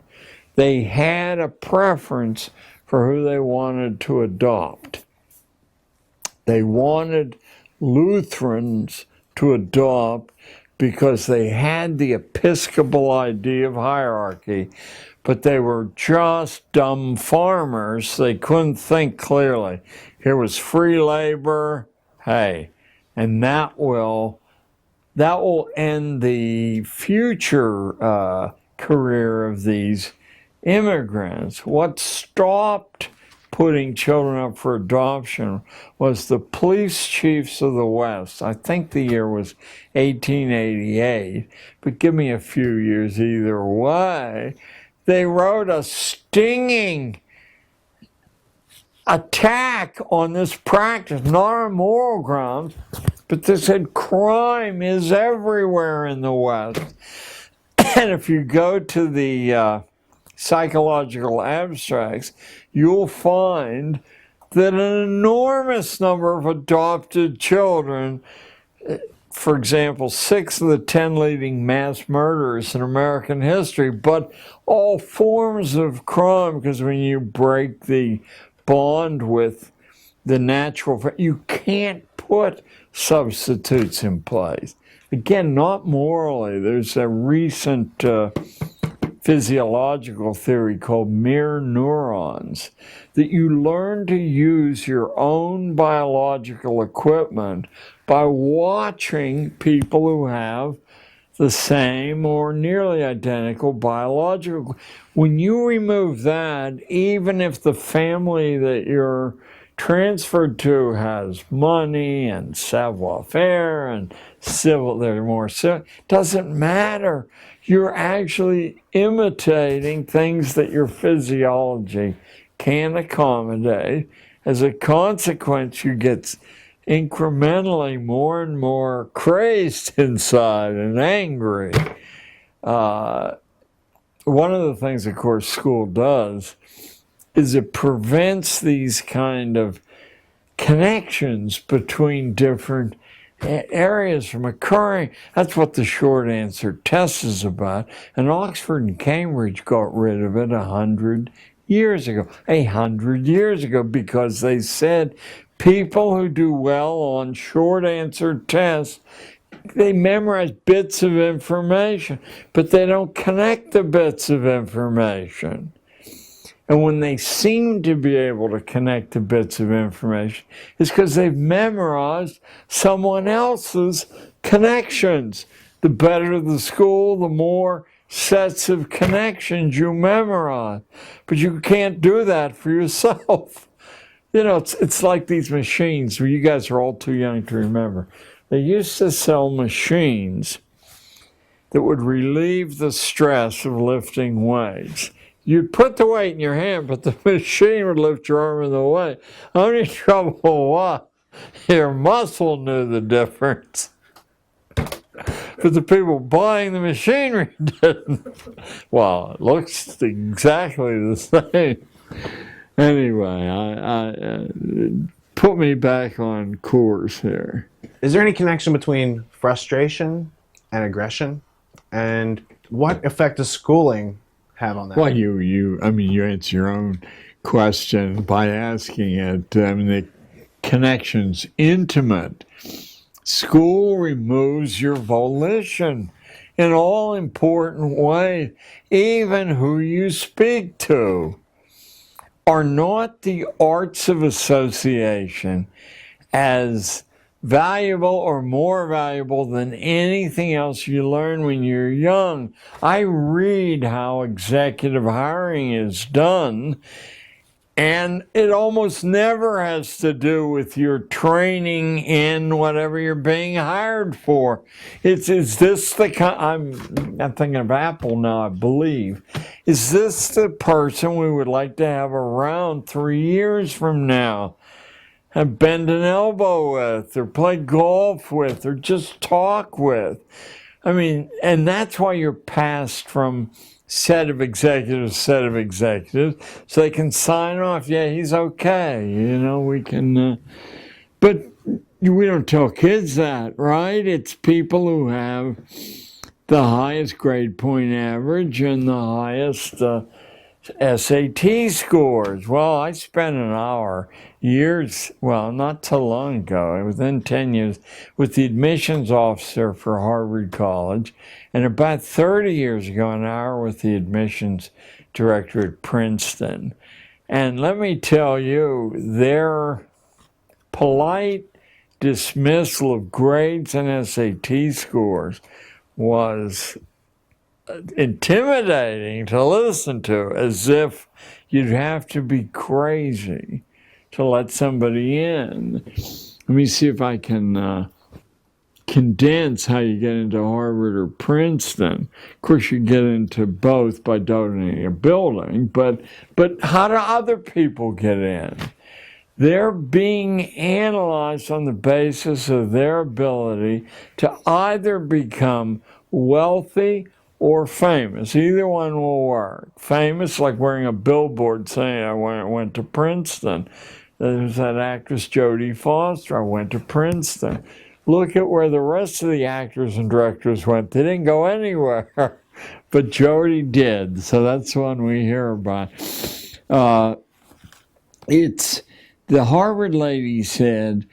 They had a preference for who they wanted to adopt. They wanted Lutherans to adopt because they had the Episcopal idea of hierarchy, but they were just dumb farmers. They couldn't think clearly. Here was free labor, hey, and that will end the future career of these immigrants. What stopped putting children up for adoption was the police chiefs of the West. I think the year was 1888, but give me a few years either way. They wrote a stinging attack on this practice, not on moral grounds, but they said crime is everywhere in the West. And if you go to the psychological abstracts, you'll find that an enormous number of adopted children, for example, 6 of the 10 leading mass murderers in American history, but all forms of crime, because when you break the bond with the natural, you can't put substitutes in place. Again, not morally. There's a recent physiological theory called mirror neurons, that you learn to use your own biological equipment by watching people who have the same or nearly identical biological. When you remove that, even if the family that you're transferred to has money and savoir-faire and civil, they're more civil, doesn't matter. You're actually imitating things that your physiology can accommodate. As a consequence, you get incrementally more and more crazed inside and angry. One of the things, of course, school does is it prevents these kind of connections between different areas from occurring. That's what the short answer test is about. And Oxford and Cambridge got rid of it 100 years ago. 100 years ago, because they said people who do well on short answer tests, they memorize bits of information, but they don't connect the bits of information. And when they seem to be able to connect the bits of information, it's because they've memorized someone else's connections. The better the school, the more sets of connections you memorize. But you can't do that for yourself. You know, it's like these machines where you guys are all too young to remember. They used to sell machines that would relieve the stress of lifting weights. You'd put the weight in your hand, but the machine would lift your arm in the way. Only trouble was your muscle knew the difference, but the people buying the machinery didn't. Well, it looks exactly the same. Anyway, I put me back on course here. Is there any connection between frustration and aggression? And what effect does schooling have on that? Well, you answer your own question by asking it. I mean, the connection's intimate. School removes your volition in all important ways. Even who you speak to. Are not the arts of association as valuable or more valuable than anything else you learn when you're young? I read how executive hiring is done, and it almost never has to do with your training in whatever you're being hired for. Is this the kind, I'm thinking of Apple now, I believe. Is this the person we would like to have around 3 years from now? And bend an elbow with, or play golf with, or just talk with. I mean, and that's why you're passed from set of executives, so they can sign off, yeah, he's okay, you know, we can, but we don't tell kids that, right? It's people who have the highest grade point average and the highest SAT scores. Well, I spent an hour not too long ago, within 10 years, with the admissions officer for Harvard College, and about 30 years ago, an hour with the admissions director at Princeton. And let me tell you, their polite dismissal of grades and SAT scores was intimidating to listen to, as if you'd have to be crazy to let somebody in. Let me see if I can condense how you get into Harvard or Princeton. Of course, you get into both by donating a building, but how do other people get in? They're being analyzed on the basis of their ability to either become wealthy or famous. Either one will work. Famous, like wearing a billboard saying, I went to Princeton. There's that actress Jodie Foster, I went to Princeton. Look at where the rest of the actors and directors went. They didn't go anywhere, but Jodie did. So that's one we hear about. The Harvard lady said,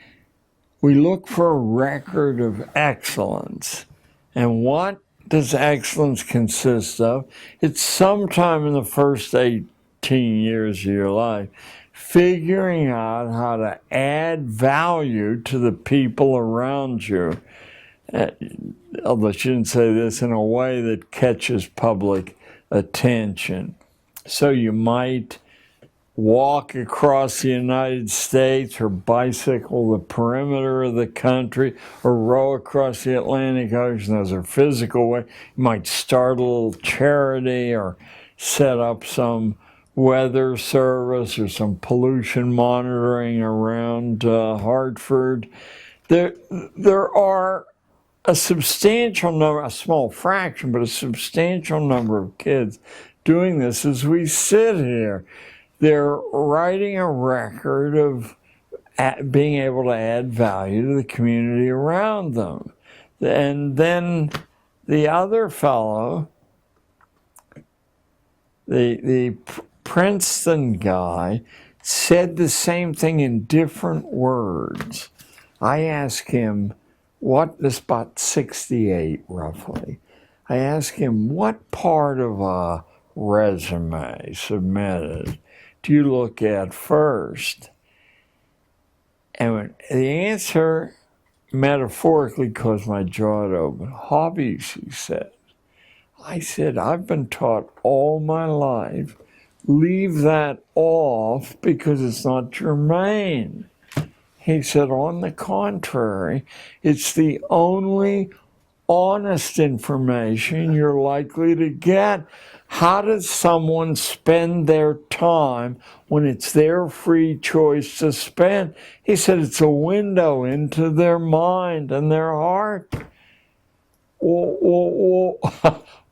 we look for a record of excellence. And what does excellence consist of? It's sometime in the first 18 years of your life, figuring out how to add value to the people around you. Although she didn't say this, in a way that catches public attention. So you might walk across the United States or bicycle the perimeter of the country or row across the Atlantic Ocean. Those are physical ways. You might start a little charity or set up some weather service or some pollution monitoring around Hartford. There are a substantial number, a small fraction, but a substantial number of kids doing this as we sit here. They're writing a record of being able to add value to the community around them. And then the other fellow, the Princeton guy, said the same thing in different words. I asked him, this about 68 roughly. I asked him, what part of a resume submitted do you look at first? And the answer metaphorically caused my jaw to open. Hobbies, he said. I said, I've been taught all my life, leave that off because it's not germane. He said, on the contrary, it's the only honest information you're likely to get. How does someone spend their time when it's their free choice to spend? He said it's a window into their mind and their heart. Well,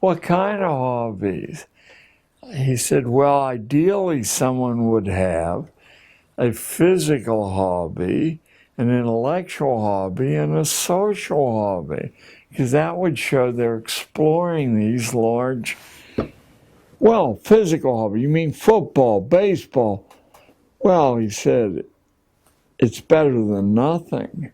what kind of hobbies? He said, well, ideally someone would have a physical hobby, an intellectual hobby, and a social hobby, because that would show they're exploring these large. Well, physical hobby, you mean football, baseball? Well, he said, it's better than nothing,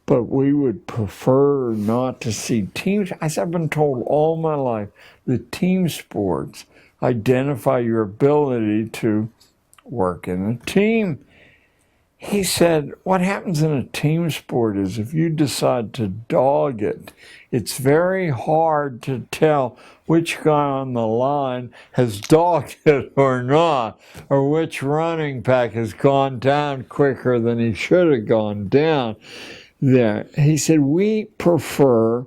but we would prefer not to see teams. I said, I've been told all my life that team sports identify your ability to work in a team. He said, what happens in a team sport is if you decide to dog it, it's very hard to tell which guy on the line has dogged it or not, or which running back has gone down quicker than he should have gone down. There, he said, we prefer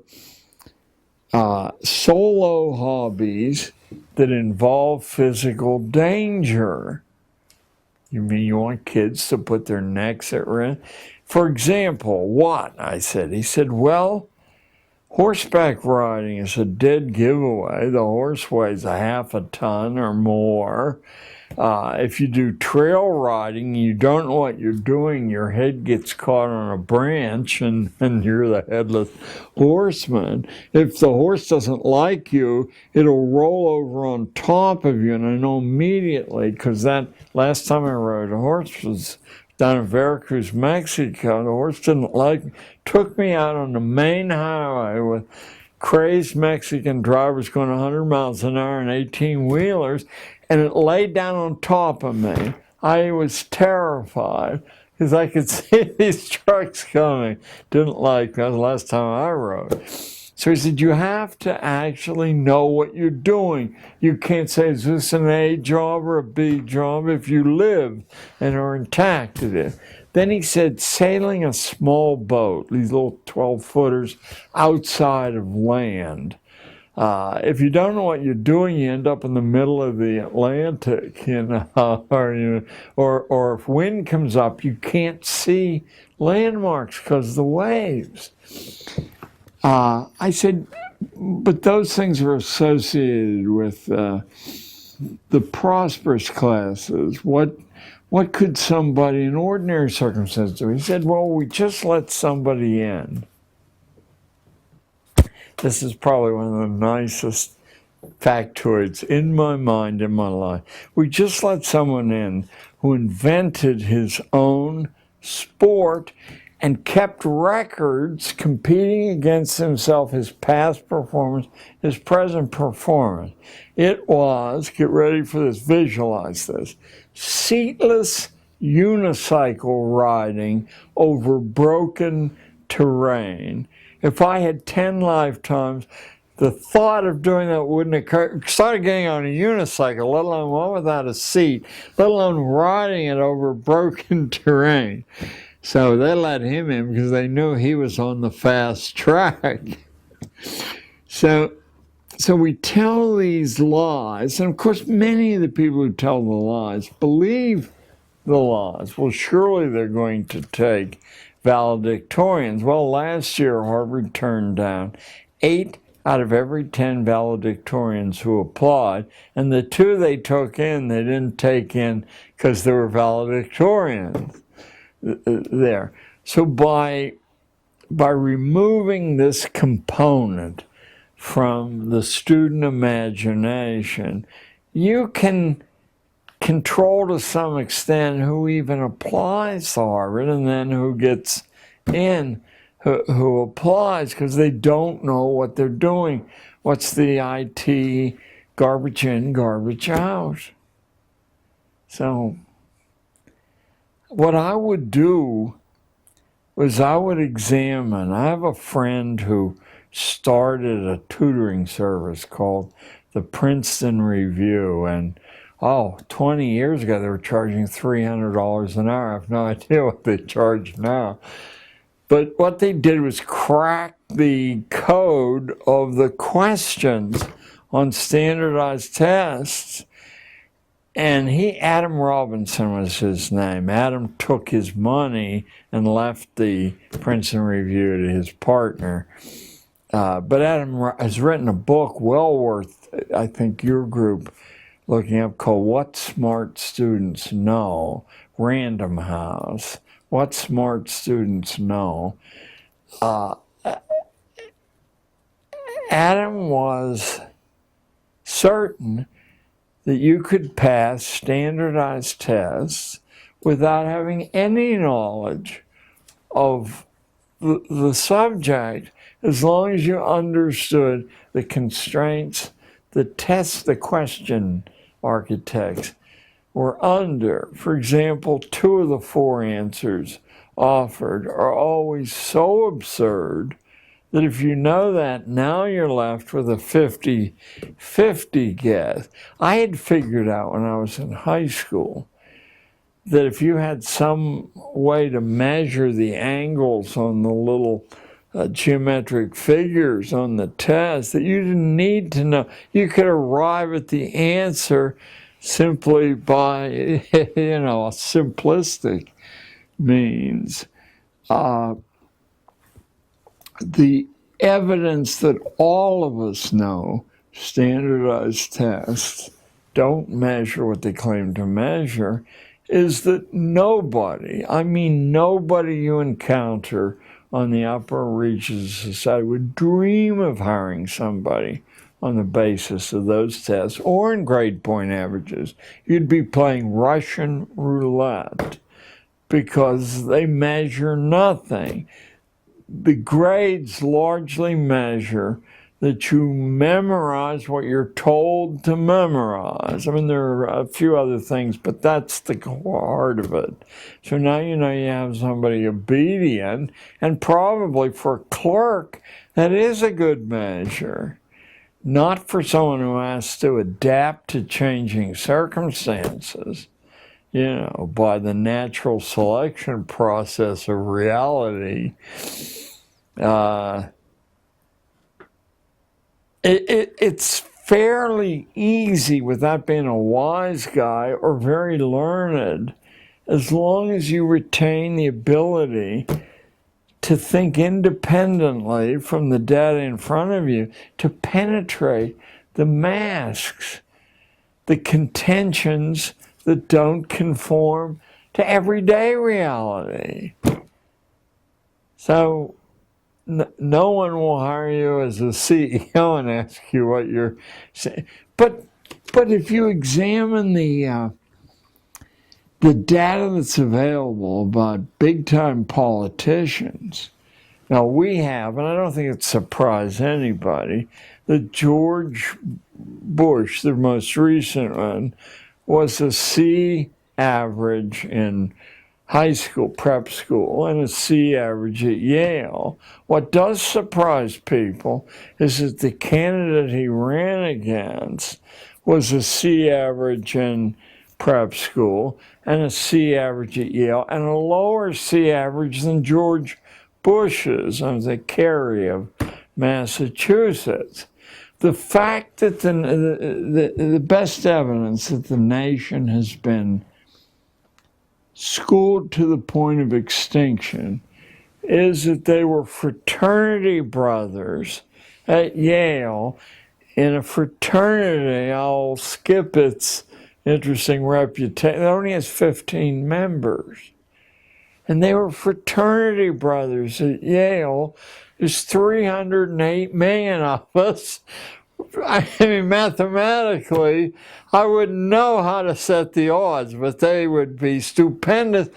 solo hobbies that involve physical danger. You mean you want kids to put their necks at risk? For example, what? I said. He said, well, horseback riding is a dead giveaway. The horse weighs a half a ton or more. If you do trail riding, you don't know what you're doing. Your head gets caught on a branch and you're the headless horseman. If the horse doesn't like you, it'll roll over on top of you. And I know immediately, because that last time I rode a horse was down in Veracruz, Mexico. The horse didn't like me. Took me out on the main highway with crazed Mexican drivers going 100 miles an hour and 18-wheelers. And it laid down on top of me. I was terrified because I could see these trucks coming. Didn't like that. Was the last time I rode. So he said, you have to actually know what you're doing. You can't say, is this an A job or a B job? If you live and are intact, it is. Then he said, sailing a small boat, these little 12-footers outside of land. If you don't know what you're doing, you end up in the middle of the Atlantic, or if wind comes up, you can't see landmarks because of the waves. I said, but those things are associated with the prosperous classes. What could somebody in ordinary circumstances do? He said, well, we just let somebody in. This is probably one of the nicest factoids in my mind, in my life. We just let someone in who invented his own sport and kept records competing against himself, his past performance, his present performance. It was, get ready for this, visualize this, seatless unicycle riding over broken terrain. If I had 10 lifetimes, the thought of doing that wouldn't occur. Started getting on a unicycle, let alone one without a seat, let alone riding it over broken terrain. So they let him in because they knew he was on the fast track. So we tell these lies, and of course many of the people who tell the lies believe the lies. Well, surely they're going to take valedictorians. Well, last year Harvard turned down 8 out of every 10 valedictorians who applied, and the 2 they took in, they didn't take in because they were valedictorians there. So by removing this component from the student imagination, you can control to some extent who even applies to Harvard and then who gets in, who applies, because they don't know what they're doing. What's the IT garbage in, garbage out? So what I would do was I would examine. I have a friend who started a tutoring service called the Princeton Review, and 20 years ago, they were charging $300 an hour. I have no idea what they charge now. But what they did was crack the code of the questions on standardized tests. And Adam Robinson was his name. Adam took his money and left the Princeton Review to his partner. But Adam has written a book well worth, I think, your group looking up, called What Smart Students Know, Random House, What Smart Students Know. Adam was certain that you could pass standardized tests without having any knowledge of the subject, as long as you understood the constraints, the test, the question architects were under. For example, 2 of the 4 answers offered are always so absurd that if you know that, now you're left with a 50-50 guess. I had figured out when I was in high school that if you had some way to measure the angles on the little geometric figures on the test, that you didn't need to know. You could arrive at the answer simply by, a simplistic means. The evidence that all of us know standardized tests don't measure what they claim to measure is that nobody you encounter on the upper reaches of society would dream of hiring somebody on the basis of those tests or in grade point averages. You'd be playing Russian roulette because they measure nothing. The grades largely measure that you memorize what you're told to memorize. I mean, there are a few other things, but that's the heart of it. So now you know you have somebody obedient, and probably for a clerk, that is a good measure. Not for someone who has to adapt to changing circumstances, by the natural selection process of reality. It's fairly easy without being a wise guy or very learned, as long as you retain the ability to think independently from the data in front of you, to penetrate the masks, the contentions that don't conform to everyday reality. So no one will hire you as a CEO and ask you what you're saying. But if you examine the data that's available about big-time politicians, now we have, and I don't think it surprised anybody, that George Bush, the most recent one, was a C average in high school, prep school, and a C average at Yale. What does surprise people is that the candidate he ran against was a C average in prep school and a C average at Yale and a lower C average than George Bush's, the Kerry of Massachusetts. The fact that the best evidence that the nation has been schooled to the point of extinction is that they were fraternity brothers at Yale in a fraternity. I'll skip its interesting reputation. It only has 15 members. And they were fraternity brothers at Yale. There's 308 million of us. I mean, mathematically, I wouldn't know how to set the odds, but they would be stupendous.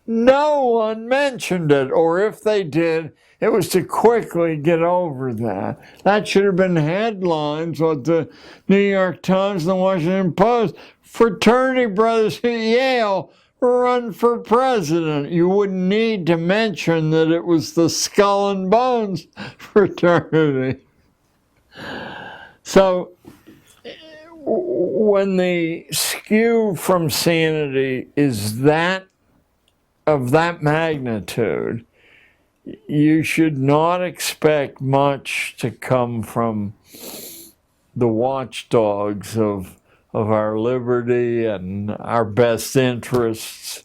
No one mentioned it, or if they did, it was to quickly get over that. That should have been headlines with the New York Times and the Washington Post. Fraternity brothers at Yale run for president. You wouldn't need to mention that it was the Skull and Bones fraternity. So when the skew from sanity is that of that magnitude, you should not expect much to come from the watchdogs of our liberty and our best interests.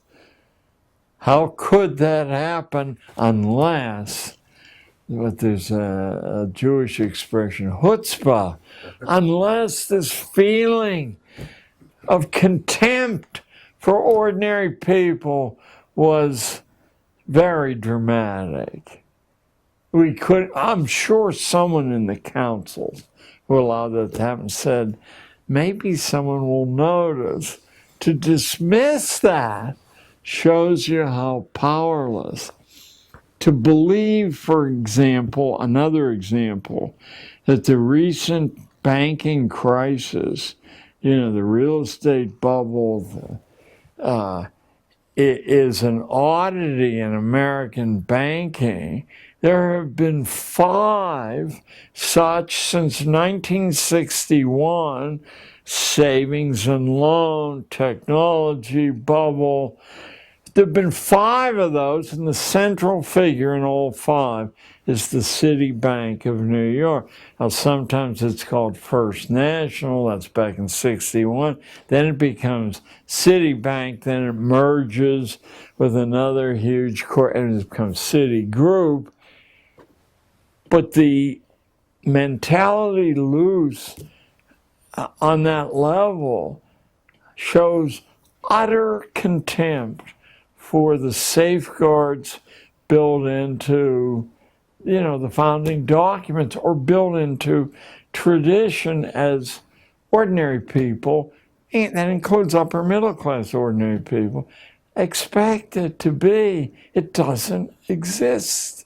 How could that happen unless, but there's a Jewish expression, chutzpah, unless this feeling of contempt for ordinary people was very dramatic. I'm sure someone in the council who allowed that to happen said, maybe someone will notice. To dismiss that shows you how powerless. To believe, for example, another example, that the recent banking crisis, the real estate bubble, it is an oddity in American banking. There have been 5 such since 1961, savings and loan, technology bubble. There have been 5 of those, and the central figure in all 5 is the Citibank of New York. Now, sometimes it's called First National, that's back in 61. Then it becomes Citibank, then it merges with another huge and it becomes Citigroup. But the mentality loose on that level shows utter contempt for the safeguards built into, the founding documents or built into tradition as ordinary people, and that includes upper middle class ordinary people, expect it to be. It doesn't exist.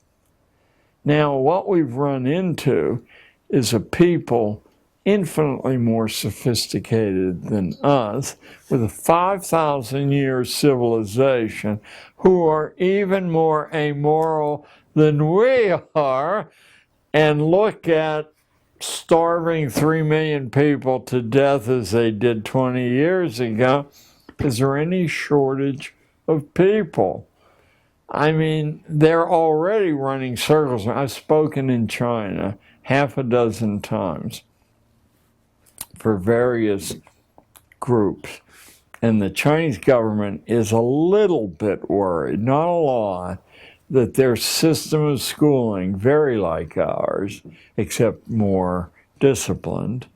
Now, what we've run into is a people infinitely more sophisticated than us, with a 5,000-year civilization, who are even more amoral than we are, and look at starving 3 million people to death as they did 20 years ago. Is there any shortage of people? I mean, they're already running circles. I've spoken in China half a dozen times for various groups, and the Chinese government is a little bit worried, not a lot, that their system of schooling, very like ours, except more disciplined,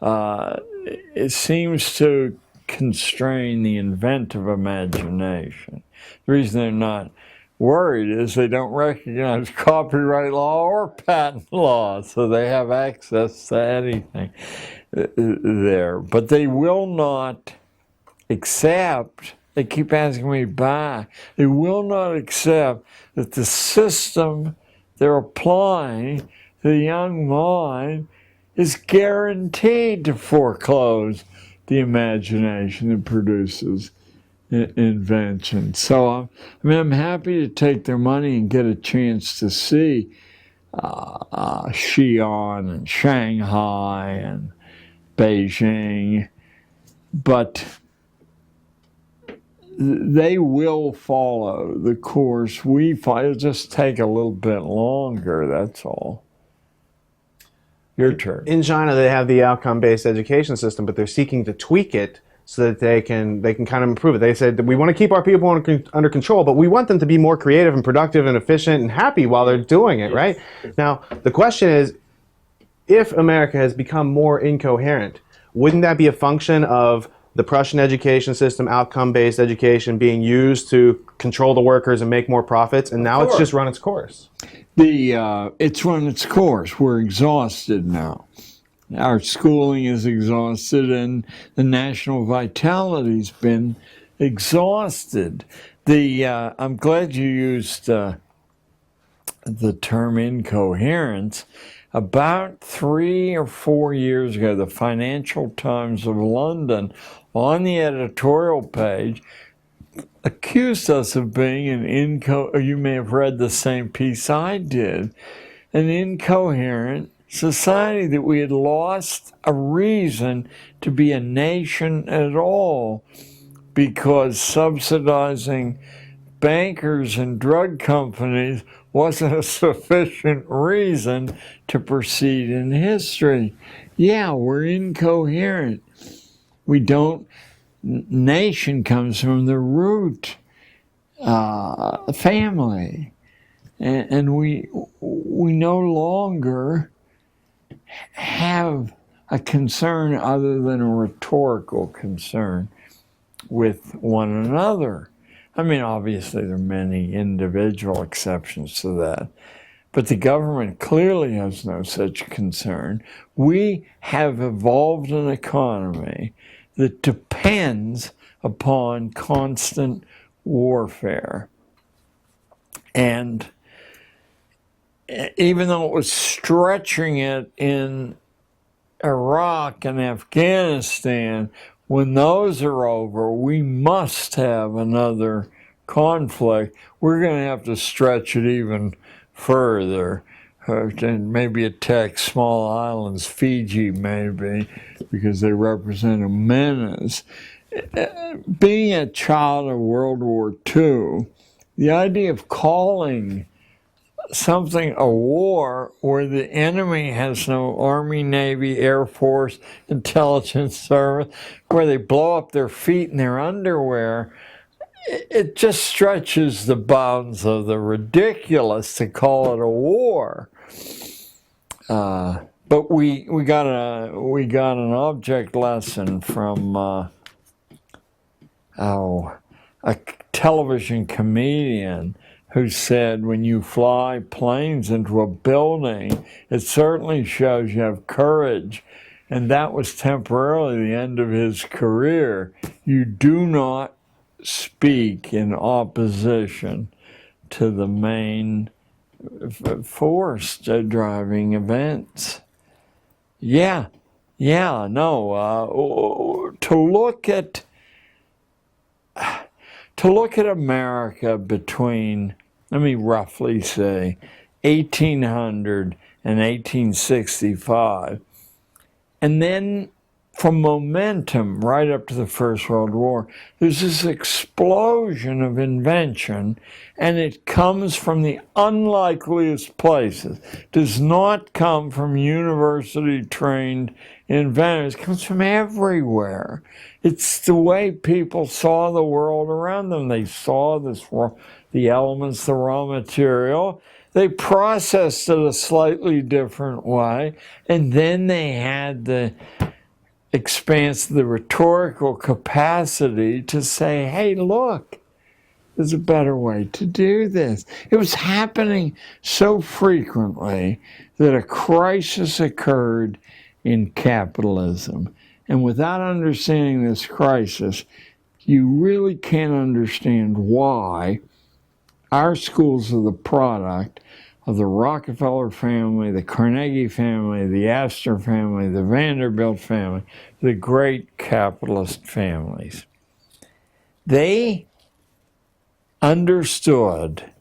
it seems to constrain the inventive imagination. The reason they're not worried is they don't recognize copyright law or patent law, so they have access to anything there. But they will not accept, they keep asking me back, they will not accept that the system they're applying to the young mind is guaranteed to foreclose the imagination that produces invention. So I'm happy to take their money and get a chance to see Xi'an and Shanghai and Beijing, but they will follow the course we follow. It'll just take a little bit longer, that's all. Your turn. In China, they have the outcome-based education system, but they're seeking to tweak it so that they can kind of improve it. They said that we want to keep our people under control, but we want them to be more creative and productive and efficient and happy while they're doing it, right? Now, the question is, if America has become more incoherent, wouldn't that be a function of the Prussian education system, outcome-based education, being used to control the workers and make more profits, and now it's just run its course? It's run its course. We're exhausted now. Our schooling is exhausted, and the national vitality's been exhausted. I'm glad you used the term incoherence. About 3 or 4 years ago, the Financial Times of London, on the editorial page, accused us of being you may have read the same piece I did, an incoherent society, that we had lost a reason to be a nation at all, because subsidizing bankers and drug companies wasn't a sufficient reason to proceed in history. Yeah, we're incoherent. Nation comes from the root family, and we no longer have a concern other than a rhetorical concern with one another. I mean, obviously there are many individual exceptions to that, but the government clearly has no such concern. We have evolved an economy that depends upon constant warfare. And even though it was stretching it in Iraq and Afghanistan, when those are over, we must have another conflict. We're going to have to stretch it even further and maybe attack small islands, Fiji maybe, because they represent a menace. Being a child of World War II, the idea of calling something a war where the enemy has no Army, Navy, Air Force, intelligence service, where they blow up their feet in their underwear, it just stretches the bounds of the ridiculous to call it a war. But we got an object lesson from a television comedian who said, when you fly planes into a building, it certainly shows you have courage. And that was temporarily the end of his career. You do not speak in opposition to the main force driving events. Yeah, yeah, no. To look at America between, let me roughly say, 1800 and 1865, and then from momentum right up to the First World War, there's this explosion of invention, and it comes from the unlikeliest places. It does not come from university-trained inventors. It comes from everywhere. It's the way people saw the world around them. They saw the elements, the raw material. They processed it a slightly different way, and then they had the the rhetorical capacity to say, hey, look, there's a better way to do this. It was happening so frequently that a crisis occurred in capitalism. And without understanding this crisis, you really can't understand why our schools are the product of the Rockefeller family, the Carnegie family, the Astor family, the Vanderbilt family, the great capitalist families. They understood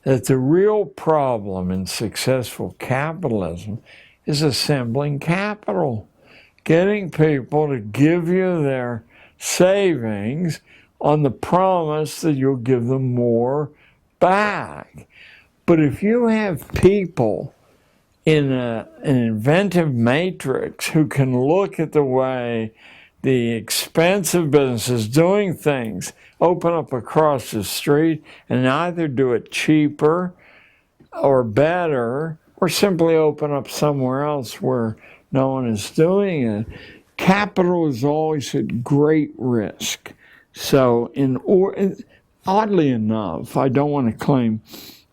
that the real problem in successful capitalism is assembling capital, getting people to give you their savings on the promise that you'll give them more back. But if you have people in an inventive matrix who can look at the way the expensive businesses doing things open up across the street and either do it cheaper or better or simply open up somewhere else where no one is doing it, capital is always at great risk. So oddly enough, I don't want to claim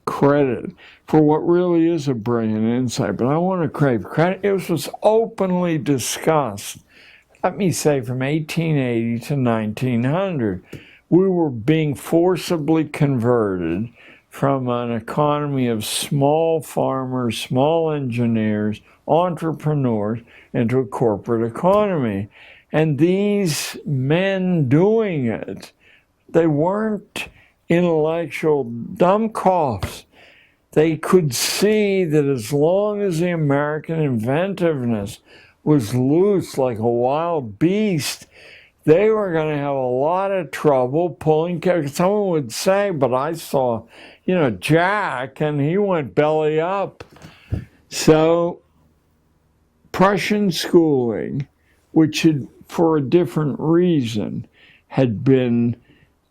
credit for what really is a brilliant insight, but I want to crave credit. It was openly discussed, let me say, from 1880 to 1900. We were being forcibly converted from an economy of small farmers, small engineers, entrepreneurs, into a corporate economy. And these men doing it, they weren't intellectual dumbcoffs. They could see that as long as the American inventiveness was loose like a wild beast, they were going to have a lot of trouble pulling. Someone would say, but I saw, Jack, and he went belly up. So Prussian schooling, which had, for a different reason, had been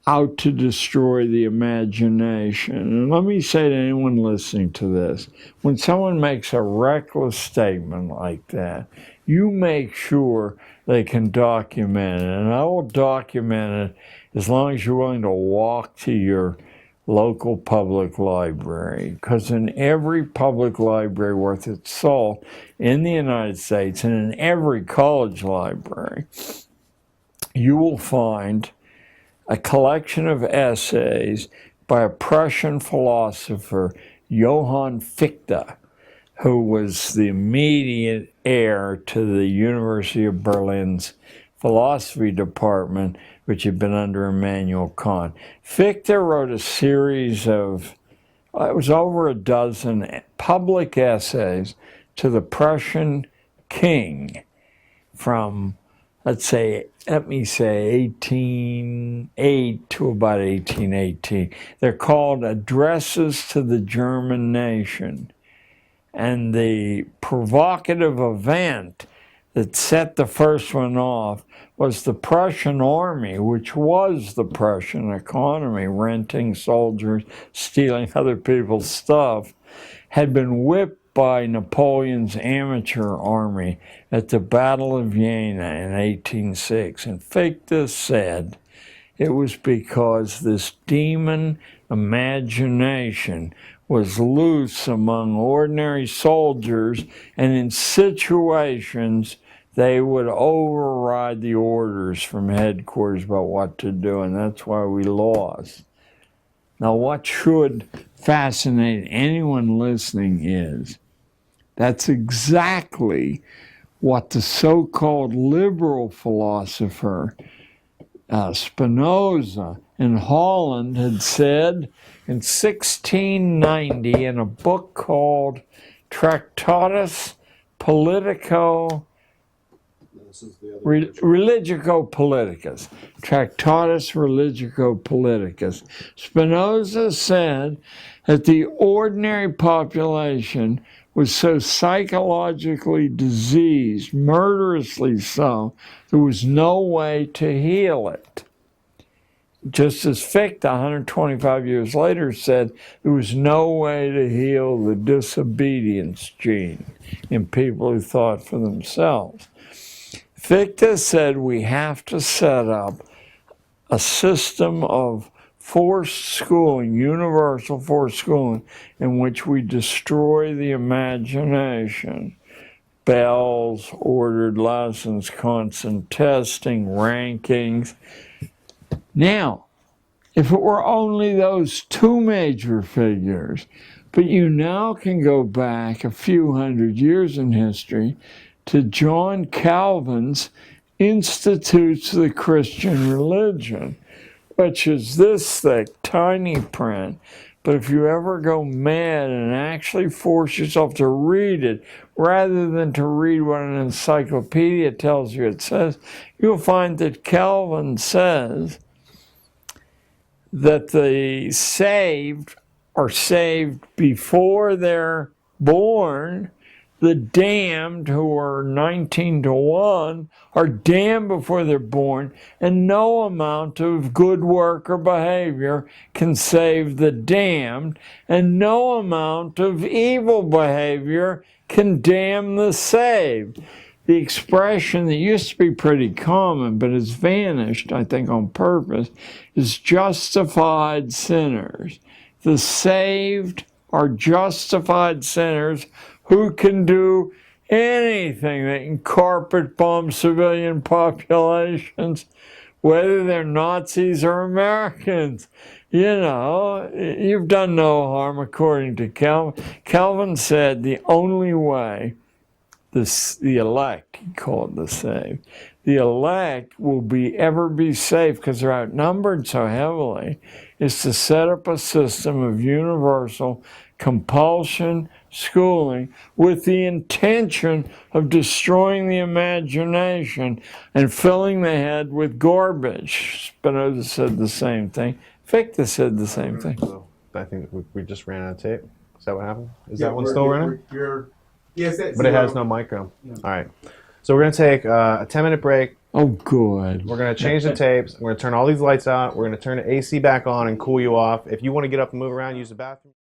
out to destroy the imagination. And let me say to anyone listening to this, when someone makes a reckless statement like that, you make sure they can document it. And I will document it as long as you're willing to walk to your local public library. Because in every public library worth its salt in the United States, and in every college library, you will find a collection of essays by a Prussian philosopher, Johann Fichte, who was the immediate heir to the University of Berlin's philosophy department, which had been under Immanuel Kant. Fichte wrote a series of, it was over a dozen public essays to the Prussian king from, let me say 1808 to about 1818. They're called Addresses to the German Nation. And the provocative event that set the first one off was the Prussian army, which was the Prussian economy, renting soldiers, stealing other people's stuff, had been whipped by Napoleon's amateur army at the Battle of Jena in 1806. And Fichte said it was because this demon imagination was loose among ordinary soldiers, and in situations they would override the orders from headquarters about what to do, and that's why we lost. Now, what should fascinate anyone listening is That's exactly what the so-called liberal philosopher Spinoza in Holland had said in 1690 in a book called Tractatus Politico Religico-Politicus. Tractatus Religico-Politicus. Spinoza said that the ordinary population was so psychologically diseased, murderously so, there was no way to heal it. Just as Fichte, 125 years later, said there was no way to heal the disobedience gene in people who thought for themselves. Fichte said we have to set up a system of forced schooling, universal forced schooling, in which we destroy the imagination. Bells, ordered lessons, constant testing, rankings. Now, if it were only those two major figures, but you now can go back a few hundred years in history to John Calvin's Institutes of the Christian Religion, which is this thick, tiny print. But if you ever go mad and actually force yourself to read it, rather than to read what an encyclopedia tells you it says, you'll find that Calvin says that the saved are saved before they're born. The damned, who are 19 to 1, are damned before they're born, and no amount of good work or behavior can save the damned, and no amount of evil behavior can damn the saved. The expression that used to be pretty common, but has vanished, I think on purpose, is justified sinners. The saved are justified sinners who can do anything. They can carpet bomb civilian populations, whether they're Nazis or Americans. You know, you've done no harm according to Calvin. Calvin said the only way the elect, he called the saved, the elect will ever be safe because they're outnumbered so heavily, is to set up a system of universal compulsion schooling with the intention of destroying the imagination and filling the head with garbage. Spinoza said the same thing. Fichte said the same thing. So I think we just ran out of tape. Is that what happened? Is that one still running? Yes, but it has no micro. Yeah. All right. So we're going to take a 10-minute break. Oh, good. We're going to change the tapes. We're going to turn all these lights out. We're going to turn the AC back on and cool you off. If you want to get up and move around, use the bathroom.